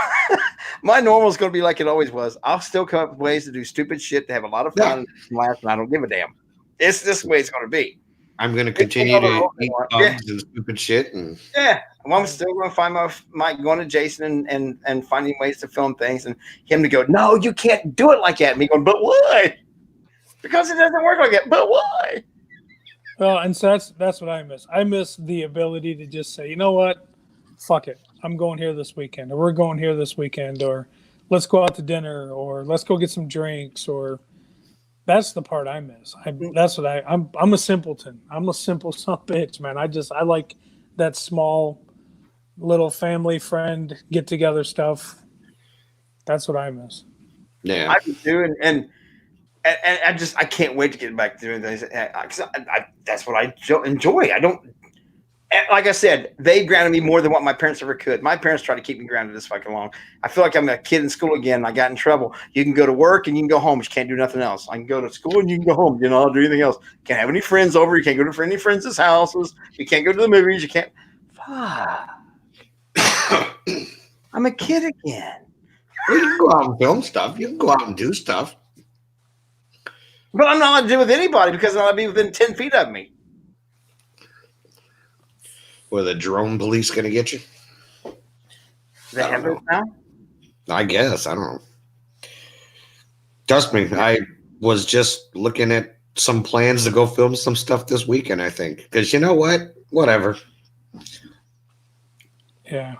my normal is going to be like it always was. I'll still come up with ways to do stupid shit, to have a lot of fun, and laugh, and I don't give a damn. It's this way it's going to be. I'm going to continue to eat bugs and stupid shit. And I'm still going to find going to Jason and finding ways to film things, and him to go, no, you can't do it like that. And me going, but why? Because it doesn't work like that. But why? Well, and so that's what I miss. I miss the ability to just say, you know what? Fuck it. I'm going here this weekend, or we're going here this weekend, or let's go out to dinner, or let's go get some drinks, or that's the part I miss. I'm a simpleton. I'm a simple son of a bitch, man. I like that small little family friend get together stuff. That's what I miss. Yeah. I do too, and I can't wait to get back to doing things. That's what I enjoy. I don't, like I said, they grounded me more than what my parents ever could. My parents tried to keep me grounded this fucking long. I feel like I'm a kid in school again. I got in trouble. You can go to work and you can go home, but you can't do nothing else. I can go to school and you can go home. I'll do anything else. You can't have any friends over. You can't go to any friends' houses. You can't go to the movies. You can't. Fuck. I'm a kid again. Well, you can go out and film stuff. You can go out and do stuff. But I'm not allowed to do it with anybody because I'll be within 10 feet of me. Were the drone police going to get you? They have it now? I guess. I don't know. Trust me, I was just looking at some plans to go film some stuff this weekend, I think. Because you know what? Whatever. Yeah.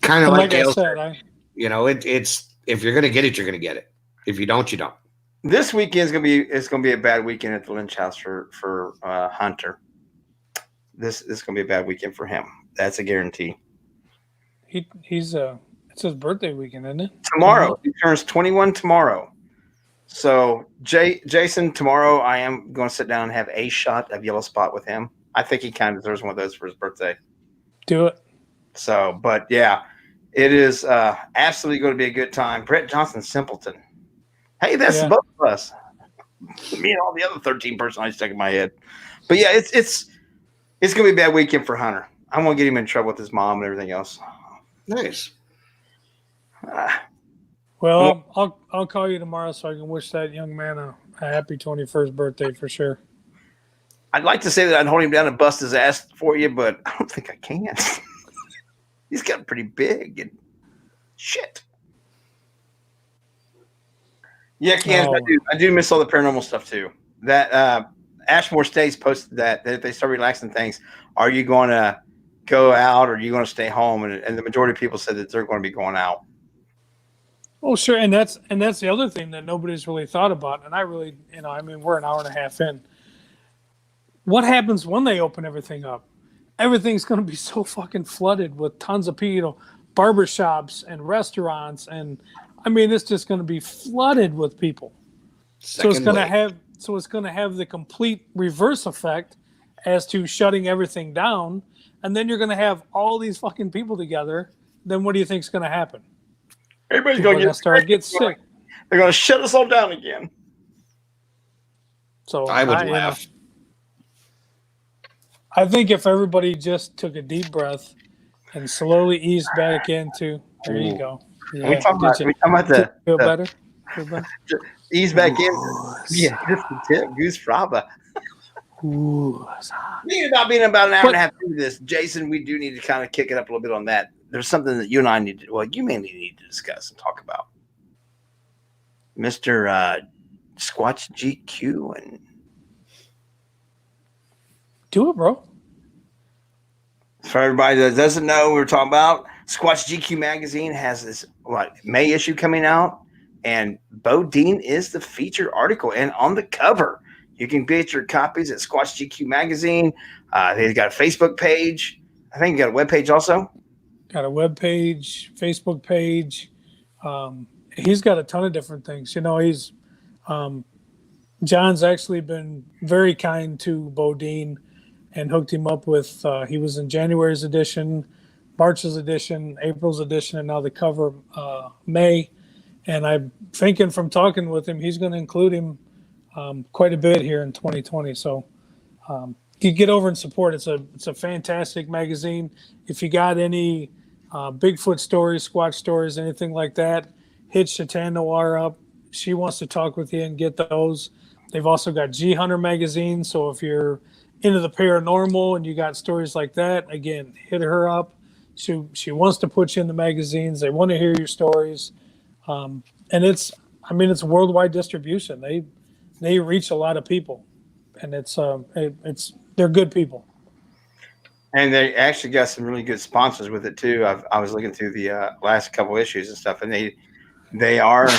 Kind of like Dale said. It's if you're going to get it, you're going to get it. If you don't, you don't. This weekend is gonna be a bad weekend at the Lynch house for Hunter. This is gonna be a bad weekend for him. That's a guarantee. He's it's his birthday weekend, isn't it? Tomorrow. He turns 21 tomorrow. So Jason, tomorrow I am going to sit down and have a shot of Yellow Spot with him. I think he kind of deserves one of those for his birthday. Do it. So, but yeah, it is absolutely going to be a good time. Brett Johnson, simpleton. Hey, that's both of us. Me and all the other 13 personalities stuck in my head. But yeah, it's going to be a bad weekend for Hunter. I'm going to get him in trouble with his mom and everything else. Nice. Well, I'll call you tomorrow so I can wish that young man a happy 21st birthday for sure. I'd like to say that I'd hold him down and bust his ass for you, but I don't think I can. He's got pretty big and shit. Yeah, Ken, I do miss all the paranormal stuff too. That Ashmore State's posted that if they start relaxing things, are you going to go out or are you going to stay home? And the majority of people said that they're going to be going out. Oh, sure, and that's the other thing that nobody's really thought about. And I really, we're an hour and a half in. What happens when they open everything up? Everything's going to be so fucking flooded with tons of people, barbershops and restaurants, and it's just going to be flooded with people. So it's going to have the complete reverse effect as to shutting everything down, and then you're going to have all these fucking people together. Then what do you think is going to happen? Everybody's going to get sick. They're going to shut us all down again. So I would laugh. I think if everybody just took a deep breath and slowly eased back into, there you go. Yeah. We talking about the feel better? Feel better? Ease back in. Yeah, just the tip, Goose Fraba. Ooh. Thinking about being about an hour and a half into this, Jason, we do need to kind of kick it up a little bit on that. There's something that you and I need to, well, you mainly need to discuss and talk about. Mr. Squatch GQ and Do it, bro. for everybody that doesn't know, we're talking about Squatch GQ magazine has this May issue coming out, and Bo Dean is the featured article and on the cover. You can get your copies at Squatch GQ magazine. They've got a Facebook page. I think you got a web page also. Got a web page, Facebook page. He's got a ton of different things. You know, he's John's actually been very kind to Bodine and hooked him up with. He was in January's edition, March's edition, April's edition, and now the cover May. And I'm thinking from talking with him, he's going to include him quite a bit here in 2020. So you get over and support. It's a fantastic magazine. If you got any Bigfoot stories, Squatch stories, anything like that, hit Chatan Noir up. She wants to talk with you and get those. They've also got G Hunter magazine. So if you're into the paranormal and you got stories like that, again, hit her up. She wants to put you in the magazines. They want to hear your stories. And it's worldwide distribution. They reach a lot of people, and they're good people. And they actually got some really good sponsors with it too. I was looking through the last couple issues and stuff, and they are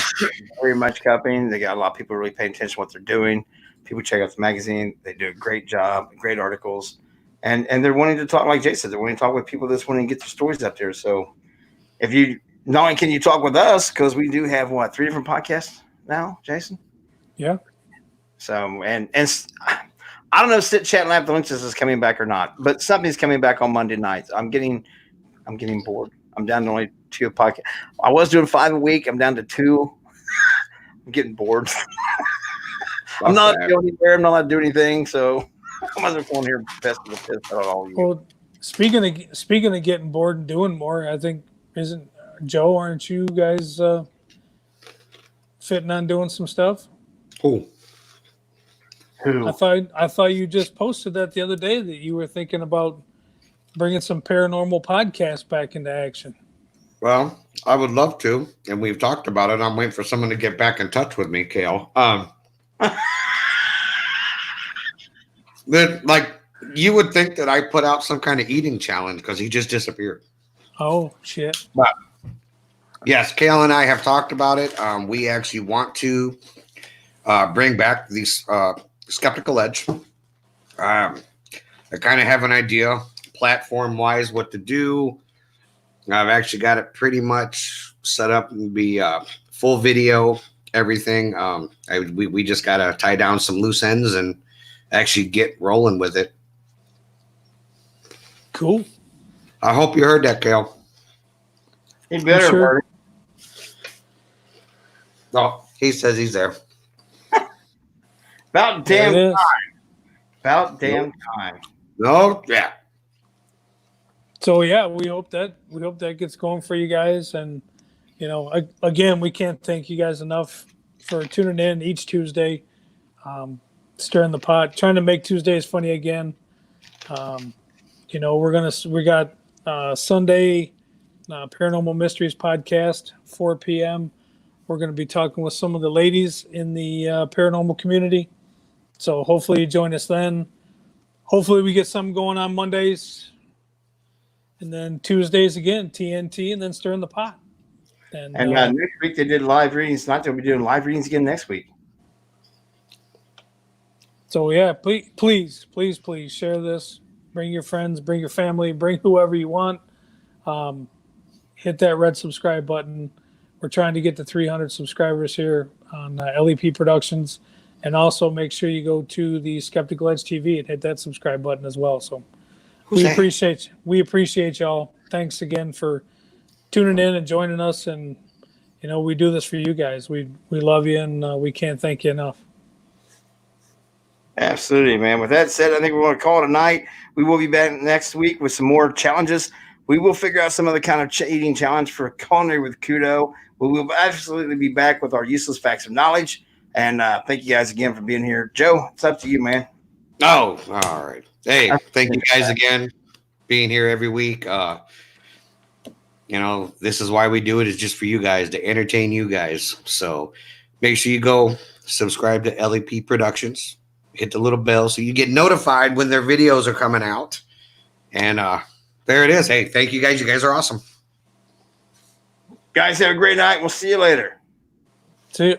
very much cupping. They got a lot of people really paying attention to what they're doing. People check out the magazine. They do a great job, great articles, and they're wanting to talk, like Jay said, they're wanting to talk with people that's wanting to get their stories up there. So if you not only can you talk with us, because we do have 3 different podcasts now, Jason. Yeah. So and I don't know if Sit Chat Lab the Lynches is coming back or not, but something's coming back on Monday nights. I'm getting bored. I'm down to only 2 podcasts. I was doing 5 a week. I'm down to 2. I'm getting bored. I'm not going anywhere. I'm not allowed to do anything. So I might as well here best of the piss out all you. Well, speaking of getting bored and doing more, I think isn't Joe? Aren't you guys fitting on doing some stuff? Who? I thought you just posted that the other day that you were thinking about bringing some paranormal podcasts back into action. Well, I would love to, and we've talked about it. I'm waiting for someone to get back in touch with me, Kale. Like you would think that I put out some kind of eating challenge because he just disappeared. Oh shit! But yes, Kale and I have talked about it. We actually want to bring back these Skeptical Edge. I kind of have an idea, platform-wise, what to do. I've actually got it pretty much set up and be full video, everything. We just got to tie down some loose ends and actually get rolling with it. Cool. I hope you heard that, Kale. He better, sure? Oh, he says he's there. About damn time. About damn time. No, yeah. So yeah, we hope that gets going for you guys, and again, we can't thank you guys enough for tuning in each Tuesday, stirring the pot, trying to make Tuesdays funny again. We got Sunday Paranormal Mysteries podcast, 4 p.m. We're going to be talking with some of the ladies in the paranormal community. So hopefully you join us then. Hopefully we get something going on Mondays. And then Tuesdays again, TNT, and then stirring the pot. And next week they did live readings. Not that we're doing live readings again next week. So yeah, please share this. Bring your friends, bring your family, bring whoever you want. Hit that red subscribe button. We're trying to get to 300 subscribers here on LEP Productions. And also make sure you go to the Skeptical Edge TV and hit that subscribe button as well. So we appreciate y'all. Thanks again for tuning in and joining us. And, we do this for you guys. We love you, and we can't thank you enough. Absolutely, man. With that said, I think we're going to call it a night. We will be back next week with some more challenges. We will figure out some other kind of eating challenge for Culinary with Kudo. We will absolutely be back with our useless facts of knowledge. And thank you guys again for being here. Joe, it's up to you, man. Oh, all right. Hey, thank you guys again being here every week. This is why we do it, is just for you guys, to entertain you guys. So make sure you go subscribe to LEP Productions, hit the little bell so you get notified when their videos are coming out. And there it is. Hey, thank you guys. You guys are awesome. Guys, have a great night. We'll see you later. See you.